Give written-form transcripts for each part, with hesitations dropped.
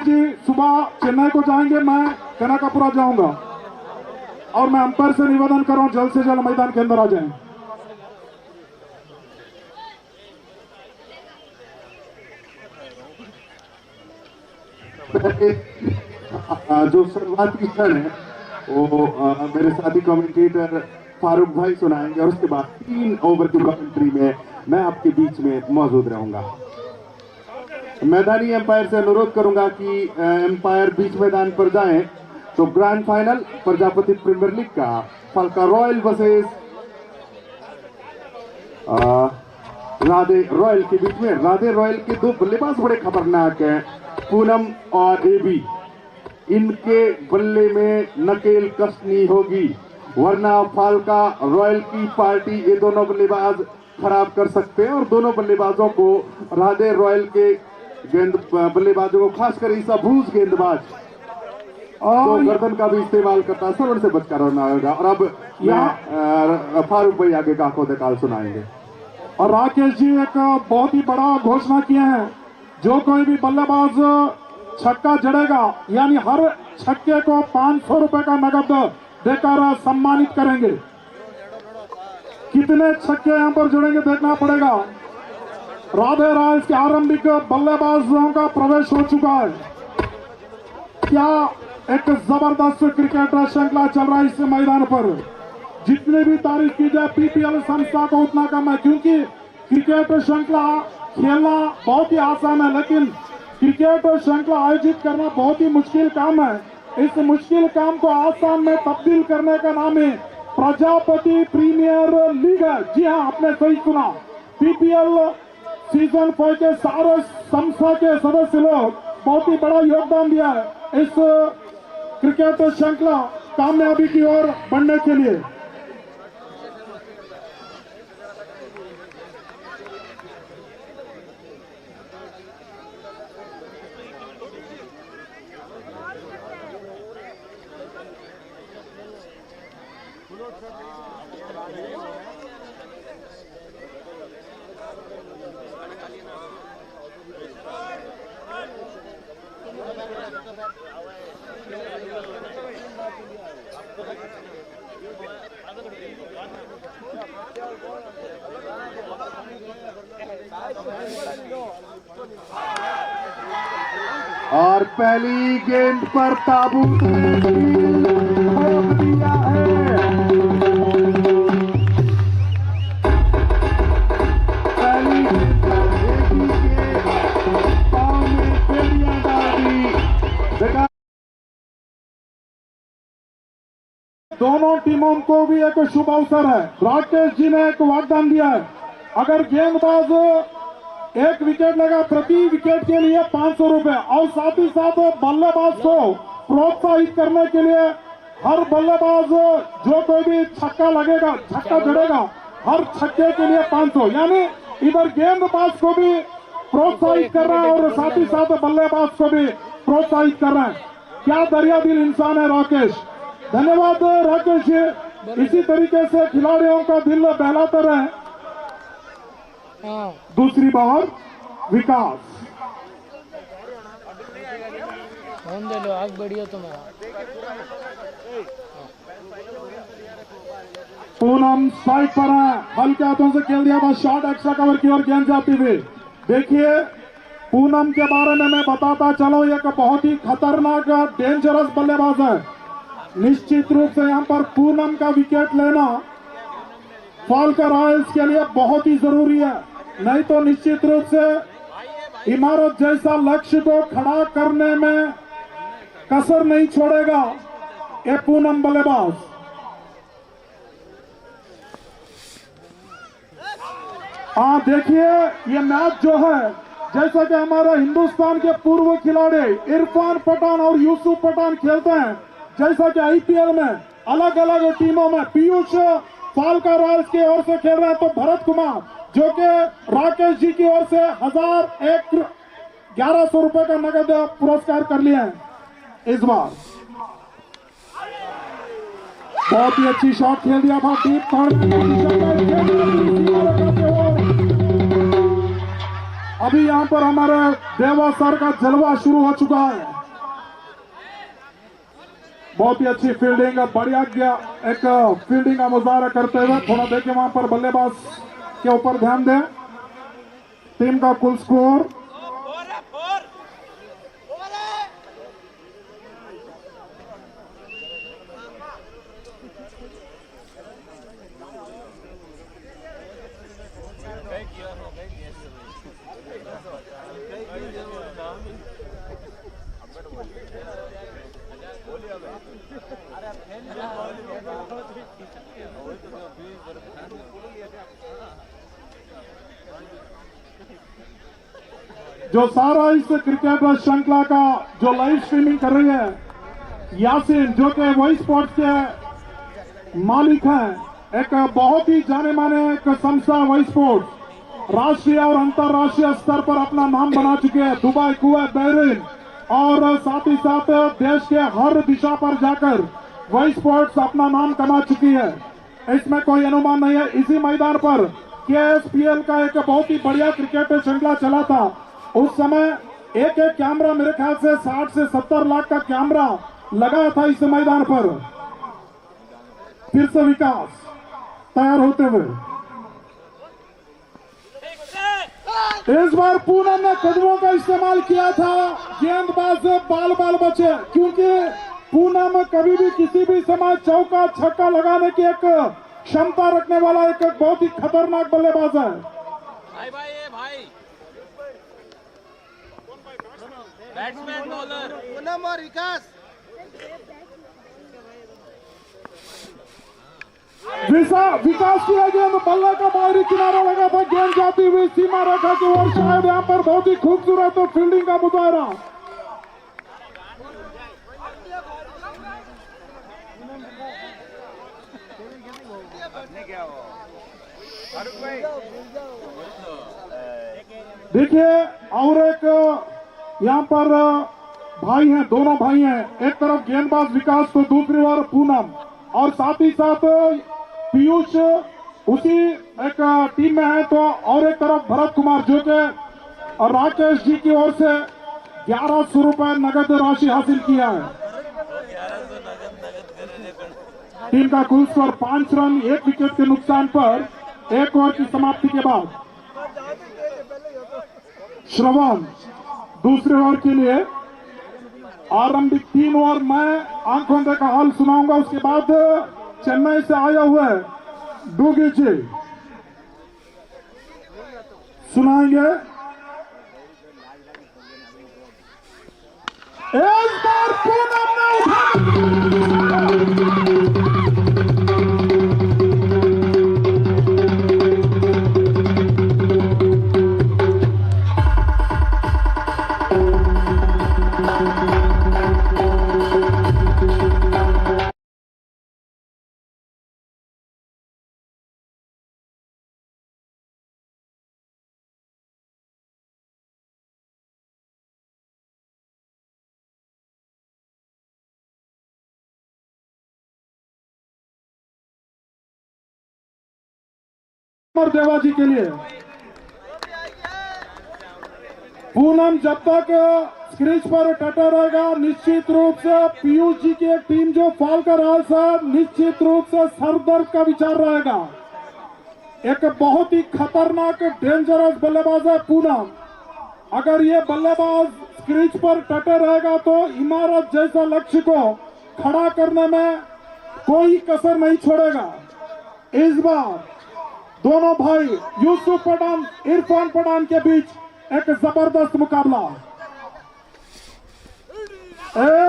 जी सुबह चेन्नई को जाएंगे, मैं कनकापुरा जाऊंगा और मैं अंपायर से निवेदन कर रहा हूं जल्द से जल्द मैदान के अंदर आ जाएं। जो शुरुआत की क्षण है वो मेरे साथी कमेंटेटर फारूक भाई सुनाएंगे और उसके बाद 3 ओवर की कमेंट्री में मैं आपके बीच में मौजूद रहूंगा। मैदानी एम्पायर से अनुरोध करूंगा कि एम्पायर बीच मैदान पर जाएं। तो grand final Prajapati premier league का Phalka royal versus Radhe royal के बीच में राधे रॉयल के 2 बल्लेबाज बड़े खतरनाक हैं, पूनम और एबी। इनके बल्ले में नकेल कसनी होगी, वरना फाल्का रॉयल की पार्टी ये दोनों बल्लेबाज खराब कर सकते हैं और दोनों बल्लेबाजों को राधे रॉयल के बल्लेबाजों को खासकर ईसा भूज गेंदबाज और गर्दन का भी इस्तेमाल करता है, सर उनसे बचकर रहना होगा। और अब यहाँ फारूक भाई आगे का खोदकाल सुनाएंगे। और राकेश जी एक बहुत ही बड़ा घोषणा किए हैं, जो कोई भी बल्लेबाज छक्का जड़ेगा यानी हर छक्के को 500 रुपए का नगद देकर सम्मानित करेंगे। कितने छक्के यहाँ पर जुड़ेंगे देखना पड़ेगा। राधे रॉयल्स के आरंभिक बल्लेबाजों का प्रवेश हो चुका है। क्या एक जबरदस्त क्रिकेट श्रृंखला चल रहा है इस मैदान पर। जितनी भी तारीफ की जाए पीपीएल संस्था को उतना कम है, क्योंकि क्रिकेट श्रृंखला खेलना बहुत ही आसान है, लेकिन क्रिकेट श्रृंखला आयोजित करना बहुत ही मुश्किल काम है। इस मुश्किल काम को आसान में तब्दील करने का नाम है प्रजापति प्रीमियर लीग है। जी हाँ, आपने सही सुना। पीपीएल सीजन 5 के सारे संस्था के सदस्य लोग बहुत ही बड़ा योगदान दिया है इस क्रिकेट श्रृंखला कामयाबी की ओर बढ़ने के लिए। और पहली गेंद पर ताबूत ने ठोक दिया है। पहली गेंद पर एबी के पांव में बेलियां डाल दी। दोनों टीमों को भी एक शुभ अवसर है। राकेश जी ने एक वाग्दान दिया है, अगर गेंदबाज एक विकेट लेगा प्रति विकेट के लिए 500 रुपए और साथ ही साथ बल्लेबाज को प्रोत्साहित करने के लिए हर बल्लेबाज जो कोई भी छक्का लगेगा, छक्का जड़ेगा, हर छक्के के लिए 500, यानी इधर गेंदबाज को भी प्रोत्साहित कर रहा है और साथ ही साथ बल्लेबाज को भी प्रोत्साहित कर रहा है। क्या दरिया दिल इंसान है राकेश। धन्यवाद राकेश जी, इसी तरीके से खिलाड़ियों का दिल बहलाते रहे। दूसरी बार विकास दे लो, आग बढ़िया तुम्हारा। पूनम स्ट्राइक पर है, हल्के हाथों से खेल दिया था, शॉट एक्स्ट्रा कवर की ओर गेंद जाती हुई। देखिए पूनम के बारे में मैं बताता चलो, एक बहुत ही खतरनाक डेंजरस बल्लेबाज है। निश्चित रूप से यहां पर पूनम का विकेट लेना फाल्का रॉयल्स के लिए बहुत ही जरूरी है, नहीं तो निश्चित रूप से इमारत जैसा लक्ष्य को खड़ा करने में कसर नहीं छोड़ेगा ये पूनम बल्लेबाज। हाँ देखिए ये मैच जो है, जैसा कि हमारे हिंदुस्तान के पूर्व खिलाड़ी इरफान पठान और यूसुफ पठान खेलते हैं, जैसा कि आईपीएल में अलग अलग टीमों में पीयूष फाल्का रॉयल्स की ओर से खेल रहे हैं, तो भरत कुमार जो कि राकेश जी की ओर से 1100 रुपए का नगद पुरस्कार कर लिए हैं इस बार। बहुत ही अच्छी शॉट खेल दिया था डीप कॉर्नर। अभी यहां पर हमारे देवा सर का जलवा शुरू हो चुका है। बहुत ही अच्छी फील्डिंग, बढ़िया गया एक फील्डिंग का मुजाहरा करते हुए। थोड़ा देखिए वहां पर बल्लेबाज के ऊपर ध्यान दें। टीम का कुल स्कोर जो सारा इस क्रिकेट श्रृंखला का जो लाइव स्ट्रीमिंग कर रही है यासीन, जो कि वही स्पोर्ट्स के मालिक हैं, एक बहुत ही जाने माने एक संस्था वही स्पोर्ट्स राष्ट्रीय और अंतर्राष्ट्रीय स्तर पर अपना नाम बना चुके हैं। दुबई, कुवैत, बहरीन और साथ ही साथ देश के हर दिशा पर जाकर वही स्पोर्ट्स अपना नाम कमा चुकी है। इसमें कोई अनुमान नहीं है। इसी मैदान पर KSPL का एक बहुत ही बढ़िया क्रिकेट श्रृंखला चला था। उस समय एक कैमरा मेरे ख्याल से 60 से 70 लाख का कैमरा लगा था इस मैदान पर। फिर से विकास तैयार होते हुए इस बार पूनम ने कदमों का इस्तेमाल किया था, गेंदबाज से बाल बचे, क्योंकि पूनम कभी भी किसी भी समय चौका छक्का लगाने की एक क्षमता रखने वाला एक बहुत ही खतरनाक बल्लेबाज है। भाई बैट्समैन बॉलर पूनम और विकास। विकास की गेंद बल्ला का बाहरी किनारा लगा था, गेंद जाती हुई सीमा रेखा की ओर। शायद यहाँ पर बहुत ही खूबसूरत फील्डिंग का मुजाहरा। देखिए और एक यहाँ पर भाई हैं, दोनों भाई हैं, एक तरफ गेंदबाज विकास तो दूसरी ओर पूनम, और साथ ही साथ पीयूष उसी एक टीम में है। तो और एक तरफ भरत कुमार जो कि राकेश जी की ओर से 1100 रुपए नगद राशि हासिल किया है। टीम का कुल स्कोर 5 रन 1 विकेट के नुकसान पर 1 ओवर की समाप्ति के बाद श्रवण दूसरे ओवर के लिए आरंभिक 3 ओवर मैं आंखों देखा हाल सुनाऊंगा। उसके बाद चेन्नई से आया हुआ है डूगी जी सुनाएंगे। इस बार पूनम ने देवा जी के लिए पूनम जब तक स्क्रीज पर टटा रहेगा, निश्चित रूप से पीयूष जी की एक टीम जो फॉल कर रहा है सर, निश्चित रूप से सरदर्द का विचार रहेगा। एक बहुत ही खतरनाक डेंजरस बल्लेबाज है पूनम। अगर ये बल्लेबाज स्क्रीज पर टटे रहेगा तो इमारत जैसा लक्ष्य को खड़ा करने में कोई कसर नहीं छोड़ेगा। इस बार दोनों भाई यूसुफ पठान, इरफान पठान के बीच एक जबरदस्त मुकाबला।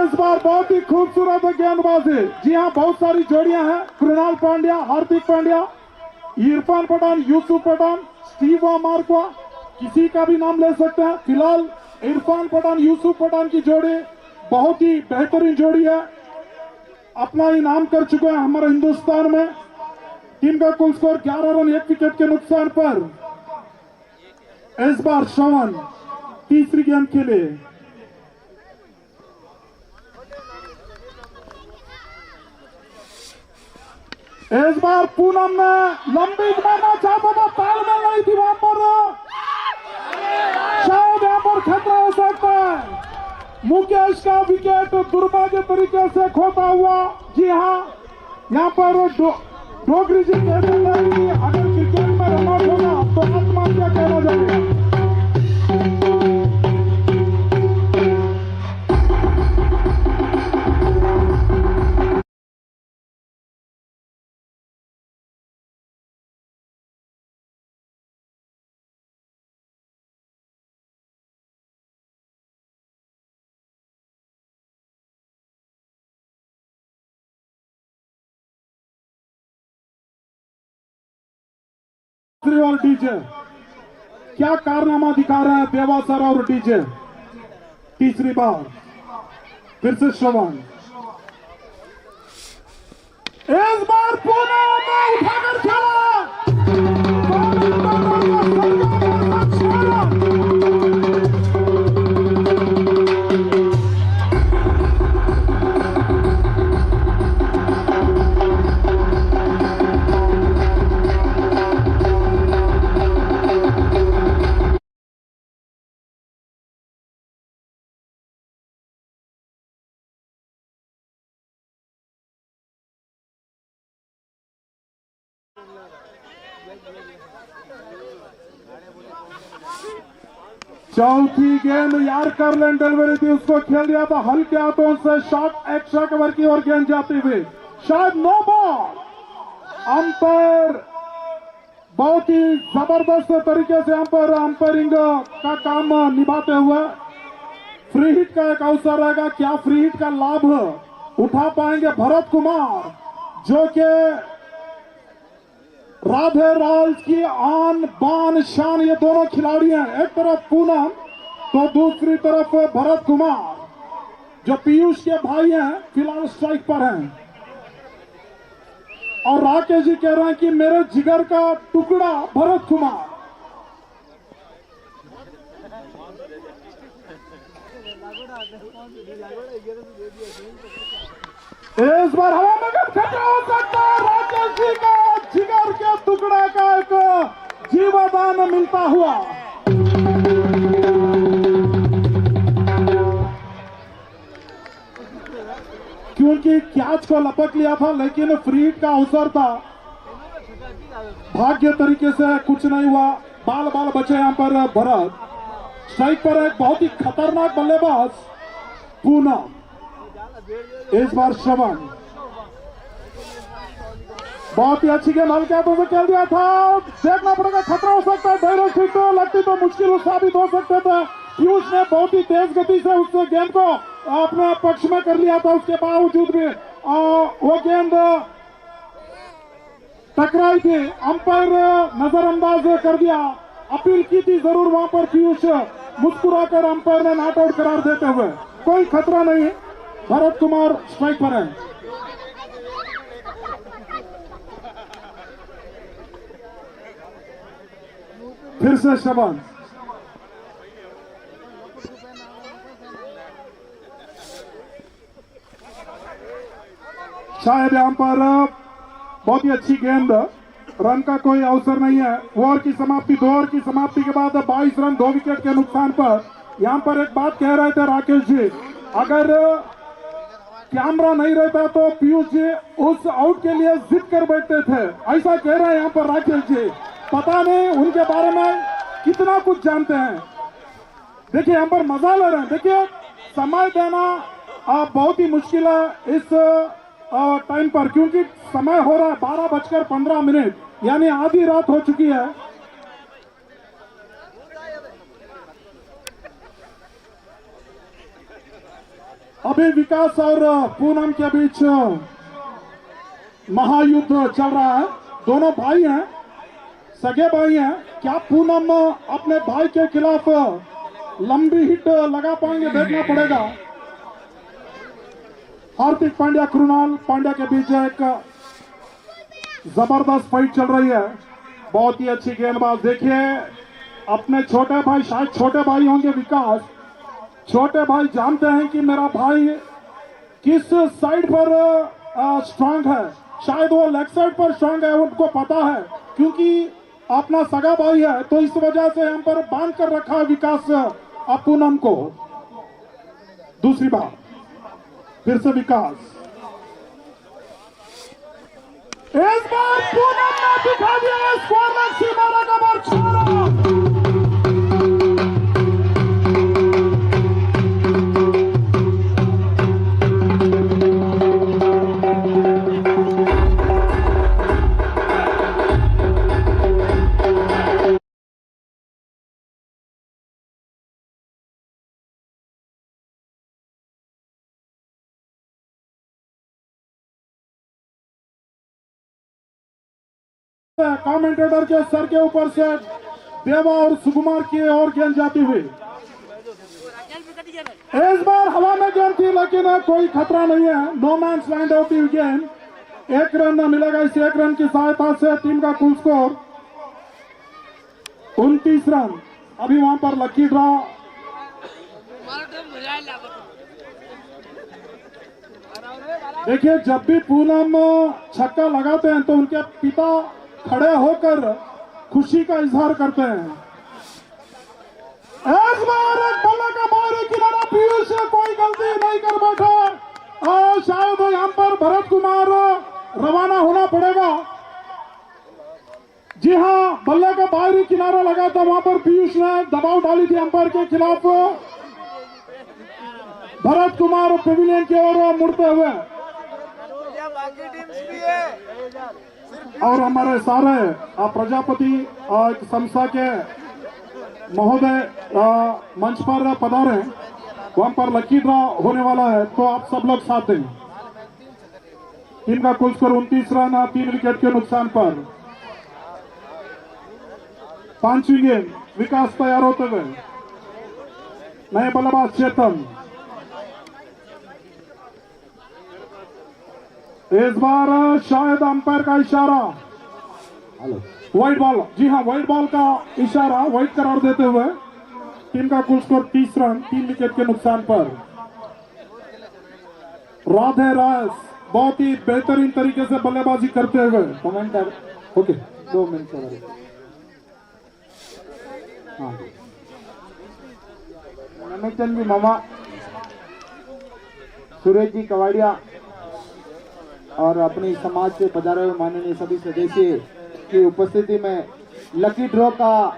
इस बार बहुत ही खूबसूरत गेंदबाजी। जी हां, बहुत सारी जोड़ियां हैं। कृणाल पांड्या, हार्दिक पांड्या, इरफान पठान, यूसुफ पठान, स्टीव मार्कवा, किसी का भी नाम ले सकते हैं। फिलहाल इरफान पठान यूसुफ पठान की जोड़ी बहुत ही बेहतरीन जोड़ी है, अपना ही नाम कर चुके हैं हमारे हिंदुस्तान में। टीम का कुल स्कोर 11 रन 1 विकेट के नुकसान पर इस बार श्रवण तीसरी गेंद के लिए। इस बार पूनम ने लंबी मारना चाहता था, तालमेल नहीं थी वहां पर, शायद यहां पर खतरा हो सकता है। मुकेश का विकेट दुर्भाग्य तरीके से खोता हुआ। जी हाँ, यहाँ पर डोगरी जी कहते हैं कि अगर क्रिकेट में रन आउट होगा तो आत्महत्या कहना जाएगा। और डीजे क्या कारनामा दिखा रहे हैं देवा सर और डीजे। तीसरी बार फिर से श्रवण, इस बार पुणे में उठाकर खेला। चौथी गेंद यार करलन डिलीवरी थी, उसको खेल दिया था हल्के हाथों से। शॉट एक्स्ट्रा कवर की ओर गेंद जाती हुई, शायद नो बॉल। अंपायर बहुत ही जबरदस्त तरीके से अंपायरिंग का काम निभाते हुए फ्री हिट का एक अवसर रहेगा। क्या फ्री हिट का लाभ उठा पाएंगे भरत कुमार, जो कि राधे रॉयल्स की आन बान शान ये दोनों खिलाड़ी हैं। एक तरफ पूनम तो दूसरी तरफ भरत कुमार, जो पीयूष के भाई हैं, फिलहाल स्ट्राइक पर हैं। और राकेश जी कह रहे हैं कि मेरे जिगर का टुकड़ा भरत कुमार। इस बार हवा में खतरा हो सकता है। राकेश जी का जिगर के टुकड़े का एक जीवदान मिलता हुआ। क्योंकि कैच को लपक लिया था, लेकिन फ्री हिट का अवसर था। भाग्य तरीके से कुछ नहीं हुआ, बाल बाल बचे यहां पर भरत। स्ट्राइक पर एक बहुत ही खतरनाक बल्लेबाज पूनम। इस बार श्रवण, बहुत ही अच्छी गेंद हल्के हाथों से खेल दिया था। देखना पड़ेगा, खतरा हो सकता है। डायरेक्ट हिट तो लगती तो मुश्किल साबित हो सकते थे। पीयूष ने बहुत ही तेज गति से उस गेंद को अपने पक्ष में कर लिया था। उसके बावजूद भी वो गेंद टकराई थी, अंपायर नजरअंदाज कर दिया। अपील की थी जरूर वहां पर पीयूष, मुस्कुराकर अंपायर ने नॉट आउट करार देते हुए। कोई खतरा नहीं, भरत कुमार स्ट्राइक पर है। फिर से श्रवण, शायद यहां पर बहुत ही अच्छी गेंद, रन का कोई अवसर नहीं है। ओवर की समाप्ति, 2 ओवर की समाप्ति के बाद 22 रन 2 विकेट के नुकसान पर। यहां पर एक बात कह रहे थे राकेश जी, अगर कैमरा नहीं रहता तो पीयूष जी उस आउट के लिए जिद कर बैठते थे, ऐसा कह रहे हैं यहां पर राकेश जी। पता नहीं उनके बारे में कितना कुछ जानते हैं। देखिए यहां पर मजा ले रहे हैं। देखिए समय देना बहुत ही मुश्किल है इस टाइम पर, क्योंकि समय हो रहा है 12:15, यानी आधी रात हो चुकी है। अभी विकास और पूनम के बीच महायुद्ध चल रहा है। दोनों भाई हैं, सगे भाई हैं। क्या पूनम अपने भाई के खिलाफ लंबी हिट लगा पाएंगे, देखना पड़ेगा। हार्दिक पांड्या, कृणाल पांड्या के बीच एक जबरदस्त फाइट चल रही है। बहुत ही अच्छी गेंदबाज। देखिए अपने छोटे भाई, शायद छोटे भाई होंगे विकास, छोटे भाई जानते हैं कि मेरा भाई किस साइड पर स्ट्रांग है। शायद वो लेग साइड पर स्ट्रांग है, उनको पता है, क्योंकि अपना सगा भाई है, तो इस वजह से हम पर बांध कर रखा है विकास पूनम को। दूसरी बार फिर से विकास, इस बार पूनम ने दिखा दिया स्कोर सीमा का बार छोड़ा। कमेंटेटर के सर के ऊपर से देवा और सुकुमार की ओर गेंद जाती हुई, इस बार हवा में गेंद थी लेकिन कोई खतरा नहीं है। नो मैंस लैंड होती हुई गेंद, 1 रन मिलेगा। इस 1 रन की सहायता से टीम का कुल स्कोर 29 रन। अभी वहां पर लकी ड्रॉ देखिए, जब भी पूनम छक्का लगाते हैं तो उनके पिता खड़े होकर खुशी का इजहार करते हैं। इस बार एक बल्ले का बाहरी किनारा, पीयूष कोई गलती नहीं कर बैठा और शायद यहां पर भरत कुमार रवाना होना पड़ेगा। जी हां, बल्ले का बाहरी किनारा लगा था, वहां पर पीयूष ने दबाव डाली थी अंपायर के खिलाफ। भरत कुमार पेविलियन की ओर मुड़ते हुए, और हमारे सारे प्रजापति संस्था के महोदय मंच पर पधारे, वहां पर लकी ड्रॉ होने वाला है, तो आप सब लोग साथ दें। टीम का कुल स्कोर 29 रन, 3 विकेट के नुकसान पर। 5वीं गेंद, विकास तैयार होते हुए, नए बल्लेबाज चेतन। इस बार शायद अंपायर का इशारा, व्हाइट बॉल, जी हां व्हाइट बॉल का इशारा, व्हाइट करार देते हुए टीम का कुल स्कोर 30 रन, 3 विकेट के नुकसान पर। राधे रास बहुत ही बेहतरीन तरीके से बल्लेबाजी करते हुए, कमेंटर ओके 2 मिनट हाँ नमेचंद जी मामा, सुरेश जी कवाड़िया और अपनी समाज से पधारे हुए माननीय सभी सदस्य की उपस्थिति में लकी ड्रॉ का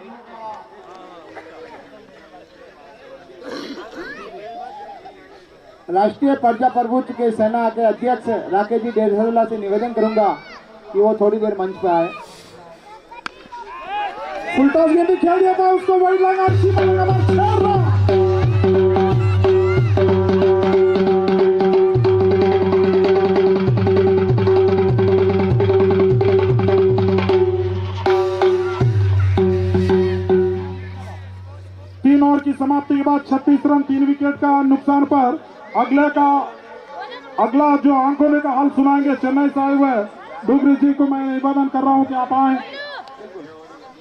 राष्ट्रीय प्रजा प्रभुत्व के सेना के अध्यक्ष राकेश जी डेढ़ला से निवेदन करूंगा कि वो थोड़ी देर मंच पे आए। उल्टा गेंद खेल दिया था, उसको वाइड लगा, अच्छी बॉल लगा, छोड़ रहा। की समाप्ति के बाद 36 रन, 3 विकेट का नुकसान पर। अगला जो आंखों का हाल सुनाएंगे चेन्नई से आए हुए डुगरी जी को मैं निवेदन कर रहा हूं कि आप आए,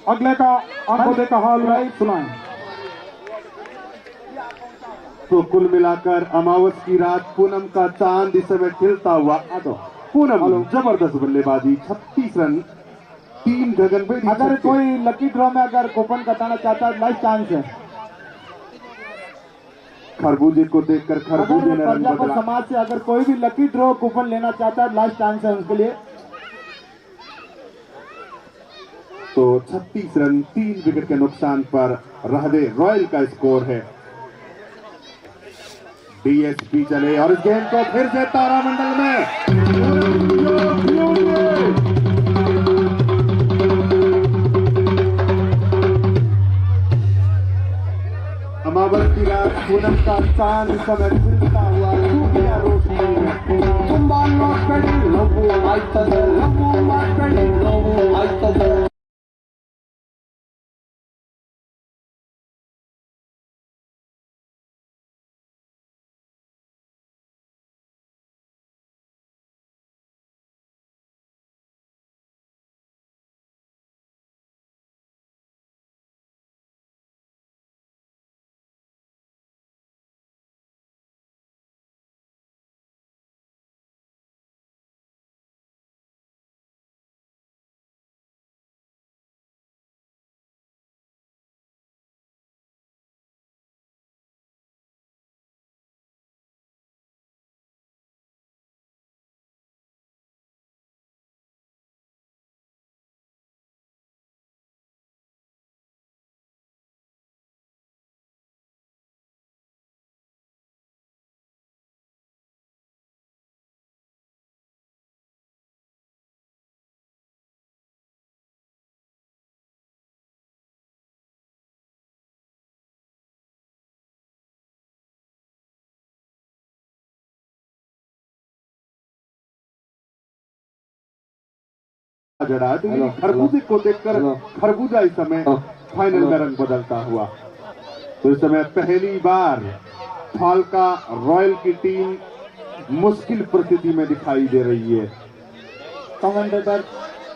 अगले का आंखों का हाल सुनाएं। तो कुल मिलाकर अमावस की रात पूनम का चांद इस समय खिलता हुआ। पूनम जबरदस्त बल्लेबाजी, 36 रन, 3 गगनभेदी। अगर कोई लकी ड्रॉ में अगर कूपन कटाना चाहता है, लास्ट चांस है। खरबूजे को देखकर खरबूजे ने रंग बदला। समाज से अगर कोई भी लकी ड्रॉ कूपन लेना चाहता है, लास्ट चांस है उनके लिए। तो 36 रन, 3 विकेट के नुकसान पर राधे रॉयल का स्कोर है। डीएसपी चले और इस गेंद को फिर से तारामंडल में अमावस की रात पूनम का चांद समय खिलता हुआ सूखिया रोशनी। जड़ा तो ये खरबूजे को देखकर खरबूजा इस समय फाइनल में रंग बदलता हुआ। तो इस समय पहली बार फाल्का रॉयल की टीम मुश्किल परिस्थिति में दिखाई दे रही है। कमेंटेटर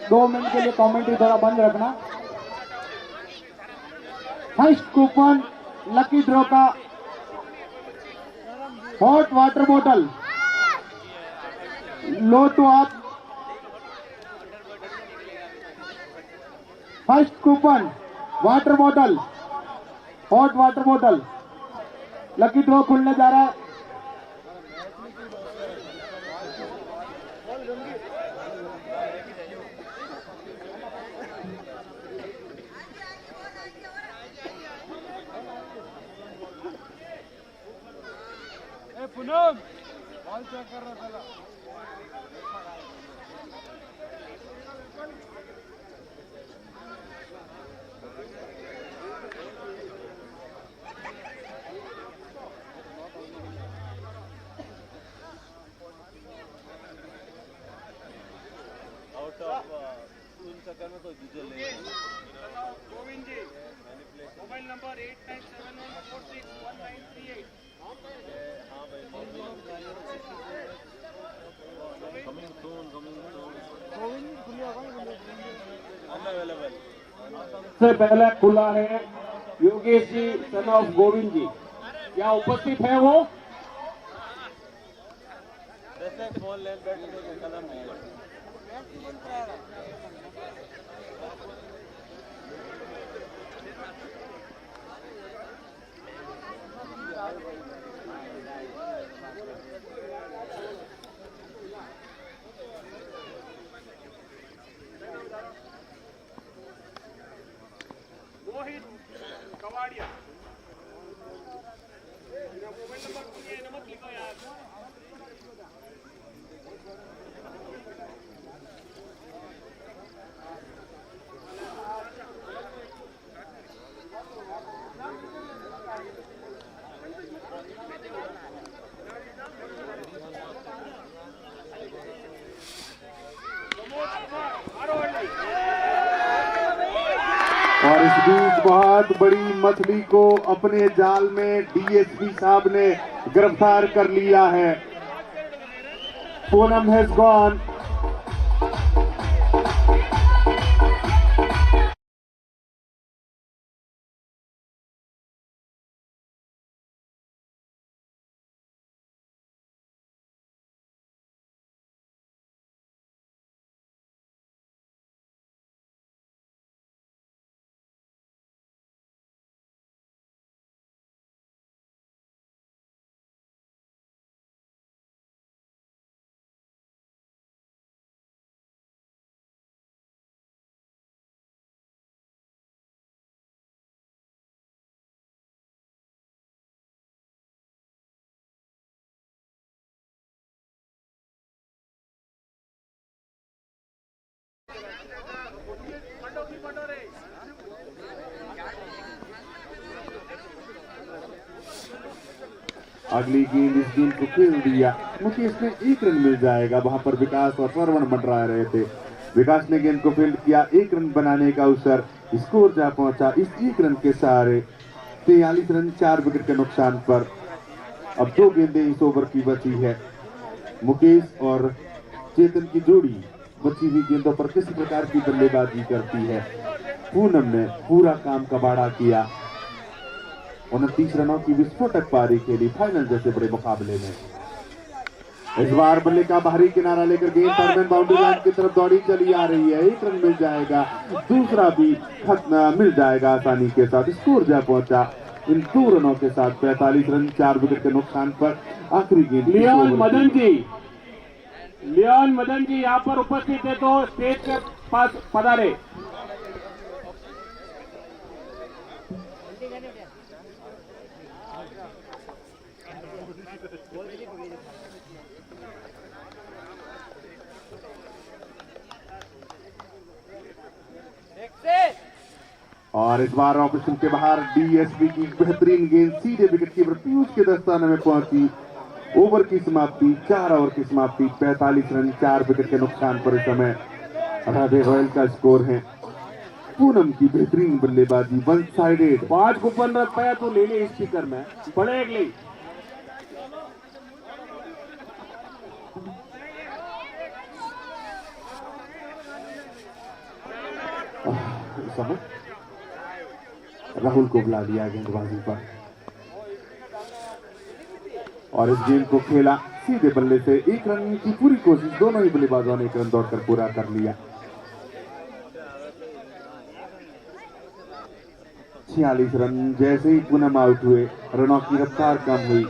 2 मिनट के लिए कमेंट्री थोड़ा बंद रखना। फर्स्ट कूपन लकी ड्रॉ का हॉट वाटर बॉटल लो टू आप। First coupon water bottle hot water bottle lucky draw खुलने जा रहा है। पूनम बॉल चेक कर रहा था। आउट ऑफ 2 सेकंड में तो जीते ले। गोविंद जी मोबाइल नंबर 8971461938। से पहले खुला है योगेश जी सन ऑफ गोविंद जी, क्या उपस्थित है वो? और इस बीच बहुत बड़ी मछली को अपने जाल में डीएसपी साहब ने गिरफ्तार कर लिया है। Poonam has gone. अगली गेंद इस गेंद को खेल दिया। मुकेश ने 1 रन मिल जाएगा। वहां पर विकास और श्रवण मंडरा रहे थे। विकास ने गेंद को फील्ड किया। 1 रन बनाने का अवसर, स्कोर जा पहुंचा इस 1 रन के सहारे। 43 रन 4 विकेट के नुकसान पर। अब 2 गेंदें इस ओवर की बची है। मुकेश और चेतन की जोड़ी बची हुई गेंदों पर किस प्रकार की बल्लेबाजी करती है। पूनम ने पूरा काम कबाड़ा किया। 29 रनों की विस्फोटक पारी खेली फाइनल जैसे बड़े मुकाबले में। इस बार बल्ले का बाहरी किनारा लेकर गेंद टर्मिन बाउंड्री लाइन की तरफ दौड़ी चली आ रही है। 1 रन मिल जाएगा, दूसरा भी मिल जाएगा आसानी के साथ। स्कोर जा पहुंचा इन 2 रनों के साथ 45 रन 4 विकेट के नुकसान पर। आखिरी गेंद लियोन मदन जी यहाँ पर उपस्थित है तो स्टेज के पास पधारे। और इस बार ऑपरेशन के बाहर डीएसपी की बेहतरीन गेंद सीधे विकेट कीपर पीयूष के दस्ताने में पहुंची। ओवर की समाप्ति 4 ओवर की समाप्ति 45 रन 4 विकेट के नुकसान पर इस समय राधे रॉयल का स्कोर है। पूनम की बेहतरीन बल्लेबाजी, वन साइडेड। 5 कूपन रख पाया तो ले ले स्पीकर में बड़े एक ले। समय राहुल को बुला दिया गेंदबाजी पर और इस गेंद को खेला सीधे बल्ले से। 1 रन की पूरी कोशिश, दोनों ही बल्लेबाजों ने 1 रन दौड़कर पूरा कर लिया। 46 रन। जैसे ही पूनम आउट हुए, रनों की रफ्तार कम हुई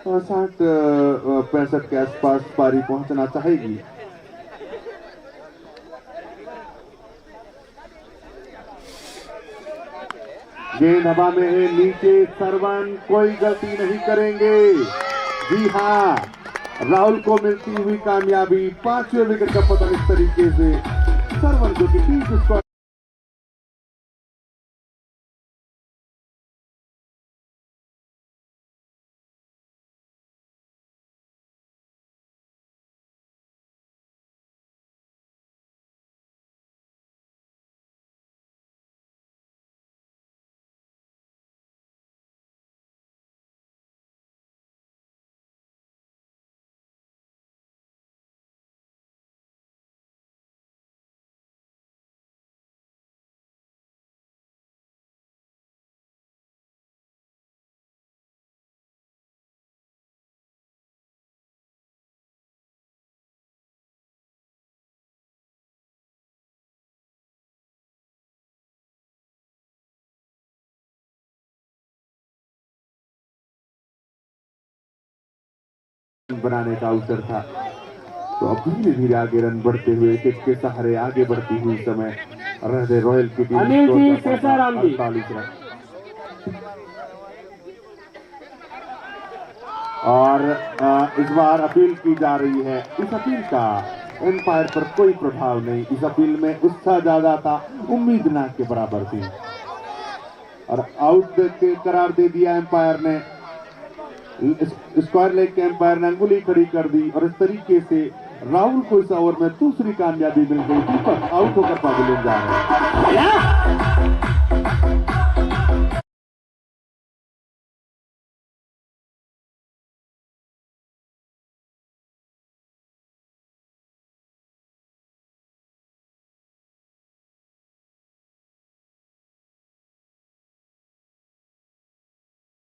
और 60-65 के आसपास पारी पहुंचना चाहेगी। गेंद हवा में है, नीचे सरवन, कोई गलती नहीं करेंगे। जी हाँ, राहुल को मिलती हुई कामयाबी, 5वें विकेट का पतन इस तरीके से। सरवन जो कि 30 स्कोर बनाने का अवसर था। तो अब धीरे धीरे आगे रन बढ़ते हुए, पिच के सहारे आगे बढ़ती हुई समय राधे रॉयल की टीम अनिल जी, शेषाराम जी। 48 रन। और इस बार अपील की जा रही है। इस अपील का एम्पायर पर कोई प्रभाव नहीं। इस अपील में उत्साह ज्यादा था, उम्मीद ना के बराबर थी और आउट के करार दे दिया एम्पायर ने। स्क्वायर लेग के एम्पायर ने अंगुली खड़ी कर दी और इस तरीके से राहुल को इस ओवर में दूसरी कामयाबी मिल गई। दीपक आउट होकर पवेलियन जा रहे हैं।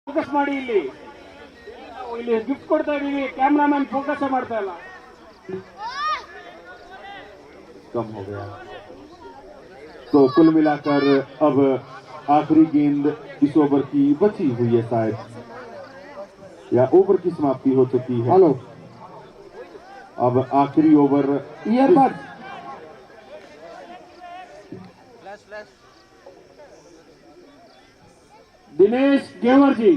ಫೋಕಸ್ ಮಾಡಿ ಇಲ್ಲಿ ಇಲ್ಲಿ ಗಿಫ್ಟ್ ಕೊಡ್ತಾ ಇದೀವಿ, ಕ್ಯಾಮ್ರಾಮನ್ ಫೋಕಸ್ ಮಾಡ್ತಾ ಇಲ್ಲ। कम हो गया। तो कुल मिलाकर अब आखिरी गेंद इस ओवर की बची हुई है शायद, या ओवर की समाप्ति हो चुकी है। हेलो, अब आखिरी ओवर ईयरबड दिनेश गेवर जी।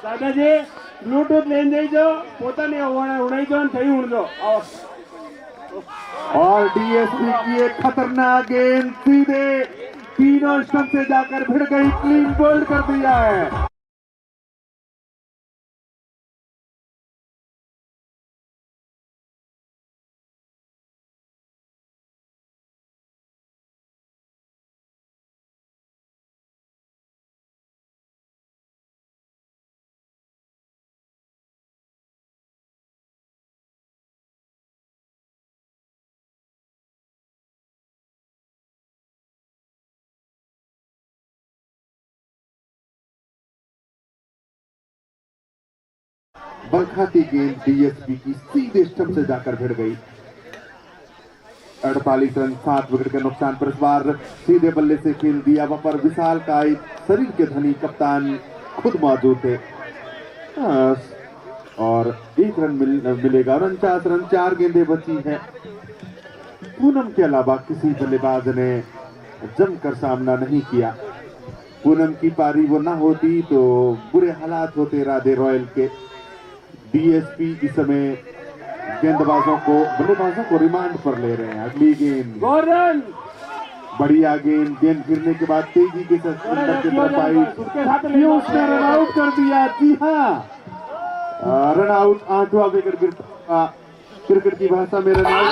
दादाजी ब्लूटूथ लेन जाइजो, पोतानी उड़ाइजो અને થઈ ઉણજો। और डीएसपी की एक खतरनाक गेंद सीधे तीनों स्टंप से जाकर भिड़ गई, क्लीन बोल्ड कर दिया है। बरखाती गेंद डीएसपी की सीधे स्टंप से जाकर भिड़ गई। 48 रन, 7 विकेट के नुकसान पर इस बार सीधे बल्ले से खेल दिया। वहां पर विशाल काय शरीर के धनी कप्तान खुद मौजूद थे और 1 रन मिलेगा। 49 रन, 4 गेंदें बची हैं। पूनम के अलावा किसी बल्लेबाज ने जमकर सामना नहीं किया। पूनम की पारी वो ना होती तो बुरे हालात होते राधे रॉयल के। डीएसपी इस समय बल्लेबाजों को रिमांड पर ले रहे हैं। अगली गेंद गोरन बढ़िया गेंद गिरने के बाद तेजी के साथ अंदर की तरफ आई। उसके साथ ले यूं उसने रन आउट कर दिया। जी हाँ, रन आउट 8वां विकेट क्रिकेट की भाषा में रन आउट।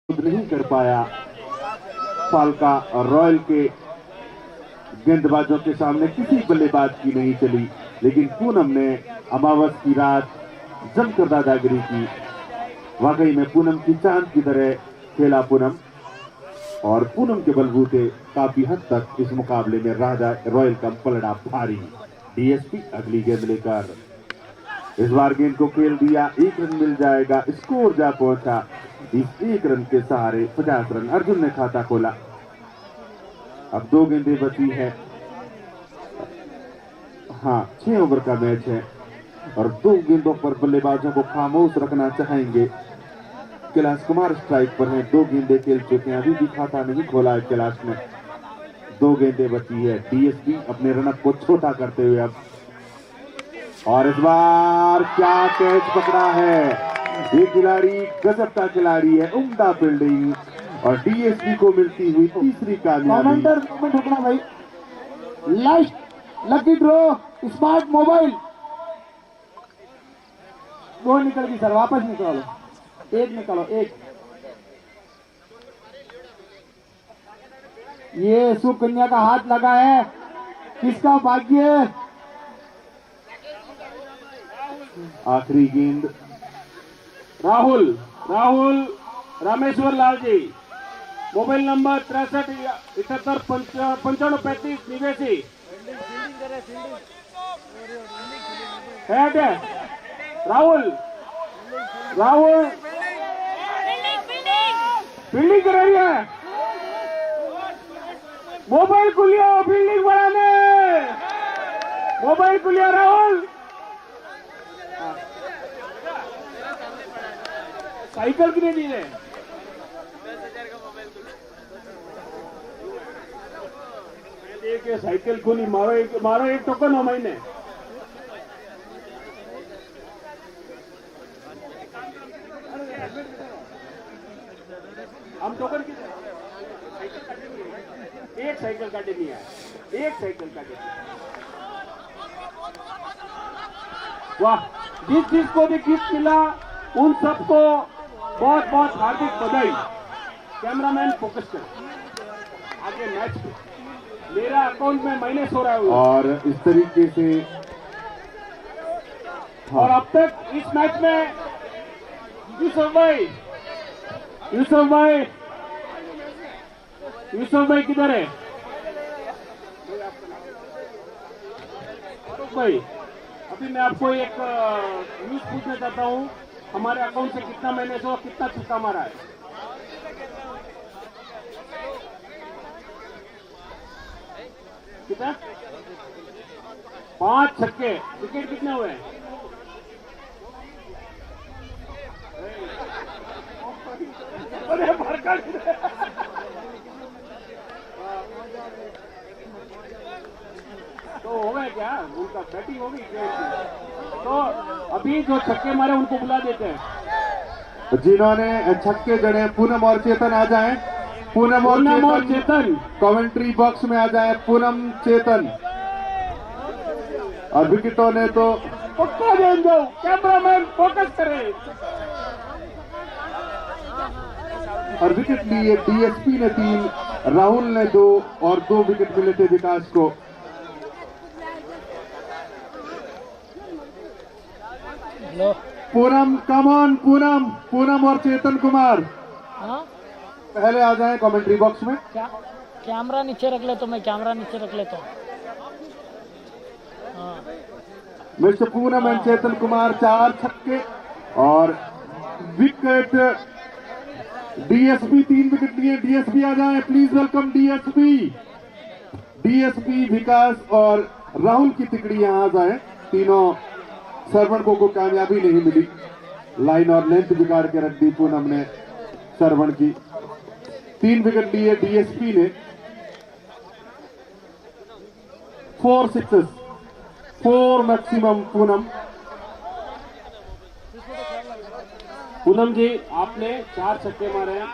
नहीं कर पाया फाल्का और रॉयल के गेंदबाजों के सामने किसी बल्लेबाज की नहीं चली, लेकिन पूनम ने अमावस की रात जमकर दादागिरी की। वाकई में पूनम की चांद की तरह खेला पूनम, और पूनम के बलबूते काफी हद तक इस मुकाबले में राजा रॉयल का पलड़ा भारी। डीएसपी अगली गेंद लेकर इस बार गेंद को खेल दिया, 1 रन मिल जाएगा। स्कोर जा पहुंचा। इस 1 रन के सहारे 50 रन अर्जुन ने खाता खोला। अब 2 गेंदें बची है। हाँ, 6 ओवर का मैच है और 2 गेंदों पर बल्लेबाजों को खामोश रखना चाहेंगे। कैलाश कुमार स्ट्राइक पर है, 2 गेंदें खेल चुके हैं, अभी भी खाता नहीं खोला है कैलाश ने। 2 गेंदें बची है। डीएसपी अपने रनअप को छोटा करते हुए अब, और इस बार क्या कैच पकड़ा है। ये खिलाड़ी गजब का खिलाड़ी है, उम्दा फील्डिंग, और डीएसपी को मिलती हुई तीसरी कामयाबी। कमेंटर कमेंट रुकना भाई। Last lucky draw smart mobile 2 निकल गई सर, वापस निकालो। 1 निकालो, 1। ये सुकन्या का हाथ लगा है, किसका भाग्य है? आखिरी गेंद Rahul Rameshwar Lal ji, mobile number 63 head है राहुल फील्डिंग कर रही है। मोबाइल खुलिया फील्डिंग बढ़ाने, मोबाइल खुलिया राहुल। साइकिल की नहीं दी है। देखिए साइकिल खुली, मारो एक टोकन हो महीने। हम टोकन की एक साइकिल काटेनी है, एक साइकिल काटेनी है। वाह, जिसको भी गिफ्ट मिला उन सबको बहुत बहुत हार्दिक बधाई। कैमरामैन फोकस कर आगे मैच पे। मेरा अकाउंट में माइनस हो रहा है और इस तरीके से और अब तक इस मैच में यूसुफ भाई किधर है? फारूक भाई, अभी मैं आपको एक न्यूज पूछना चाहता हूँ। हमारे अकाउंट से कितना माइनस हुआ, कितना छक्का मारा है? कितना? 5 छक्के। विकेट कितने हुए? अरे भरकर तो हो गए क्या? उनका बैटिंग हो गई क्या? तो अभी जो छक्के मारे उनको बुला देते हैं। जिन्होंने छक्के जड़े, पूनम और चेतन आ जाएं। पूनम और चेतन कमेंट्री बॉक्स में आ जाएं। पूनम, चेतन। और विकेटों ने तो पक्का दे दो, कैमरामैन फोकस करे। और विकेट लिए डीएसपी ने 3, राहुल ने 2 और 2 विकेट मिले थे विकास को। पूनम, कमान पूनम और चेतन कुमार पहले आ जाएं कमेंट्री बॉक्स में। कैमरा नीचे रख ले तो मैं कैमरा नीचे रख लेता हूँ। मिस्टर पूनम एंड चेतन कुमार 4 छक्के और विकेट। डीएसपी 3 विकेट लिए। डीएसपी आ जाएं, प्लीज वेलकम डीएसपी विकास और राहुल की तिकड़ी यहां आ जाएं। तीनों सरवण को कामयाबी नहीं मिली, लाइन और लेंथ बिगाड़ के रख दी पूनम ने सरवण की। 3 विकेट लिए डीएसपी ने। 4 सिक्सेस, 4 मैक्सिमम पूनम। पूनम जी, आपने 4 छक्के मारे हैं।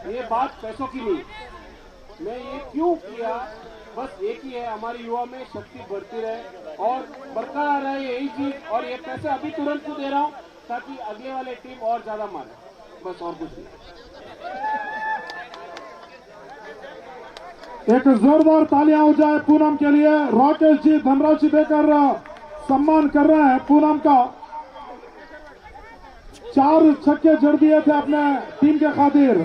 ये बात पैसों की नहीं, मैं ये क्यों किया, बस एक ही है, हमारी युवा में शक्ति बढ़ती रहे और बरकरार रहे, यही चीज। और ये पैसे अभी तुरंत क्यों दे रहा हूँ, ताकि अगले वाले टीम और ज्यादा मारे, बस, और कुछ नहीं। एक जोरदार तालियां हो जाए पूनम के लिए। राकेश जी धनराशि देकर सम्मान कर रहे हैं पूनम का। 4 छक्के जड़ दिए थे अपने टीम के खातिर।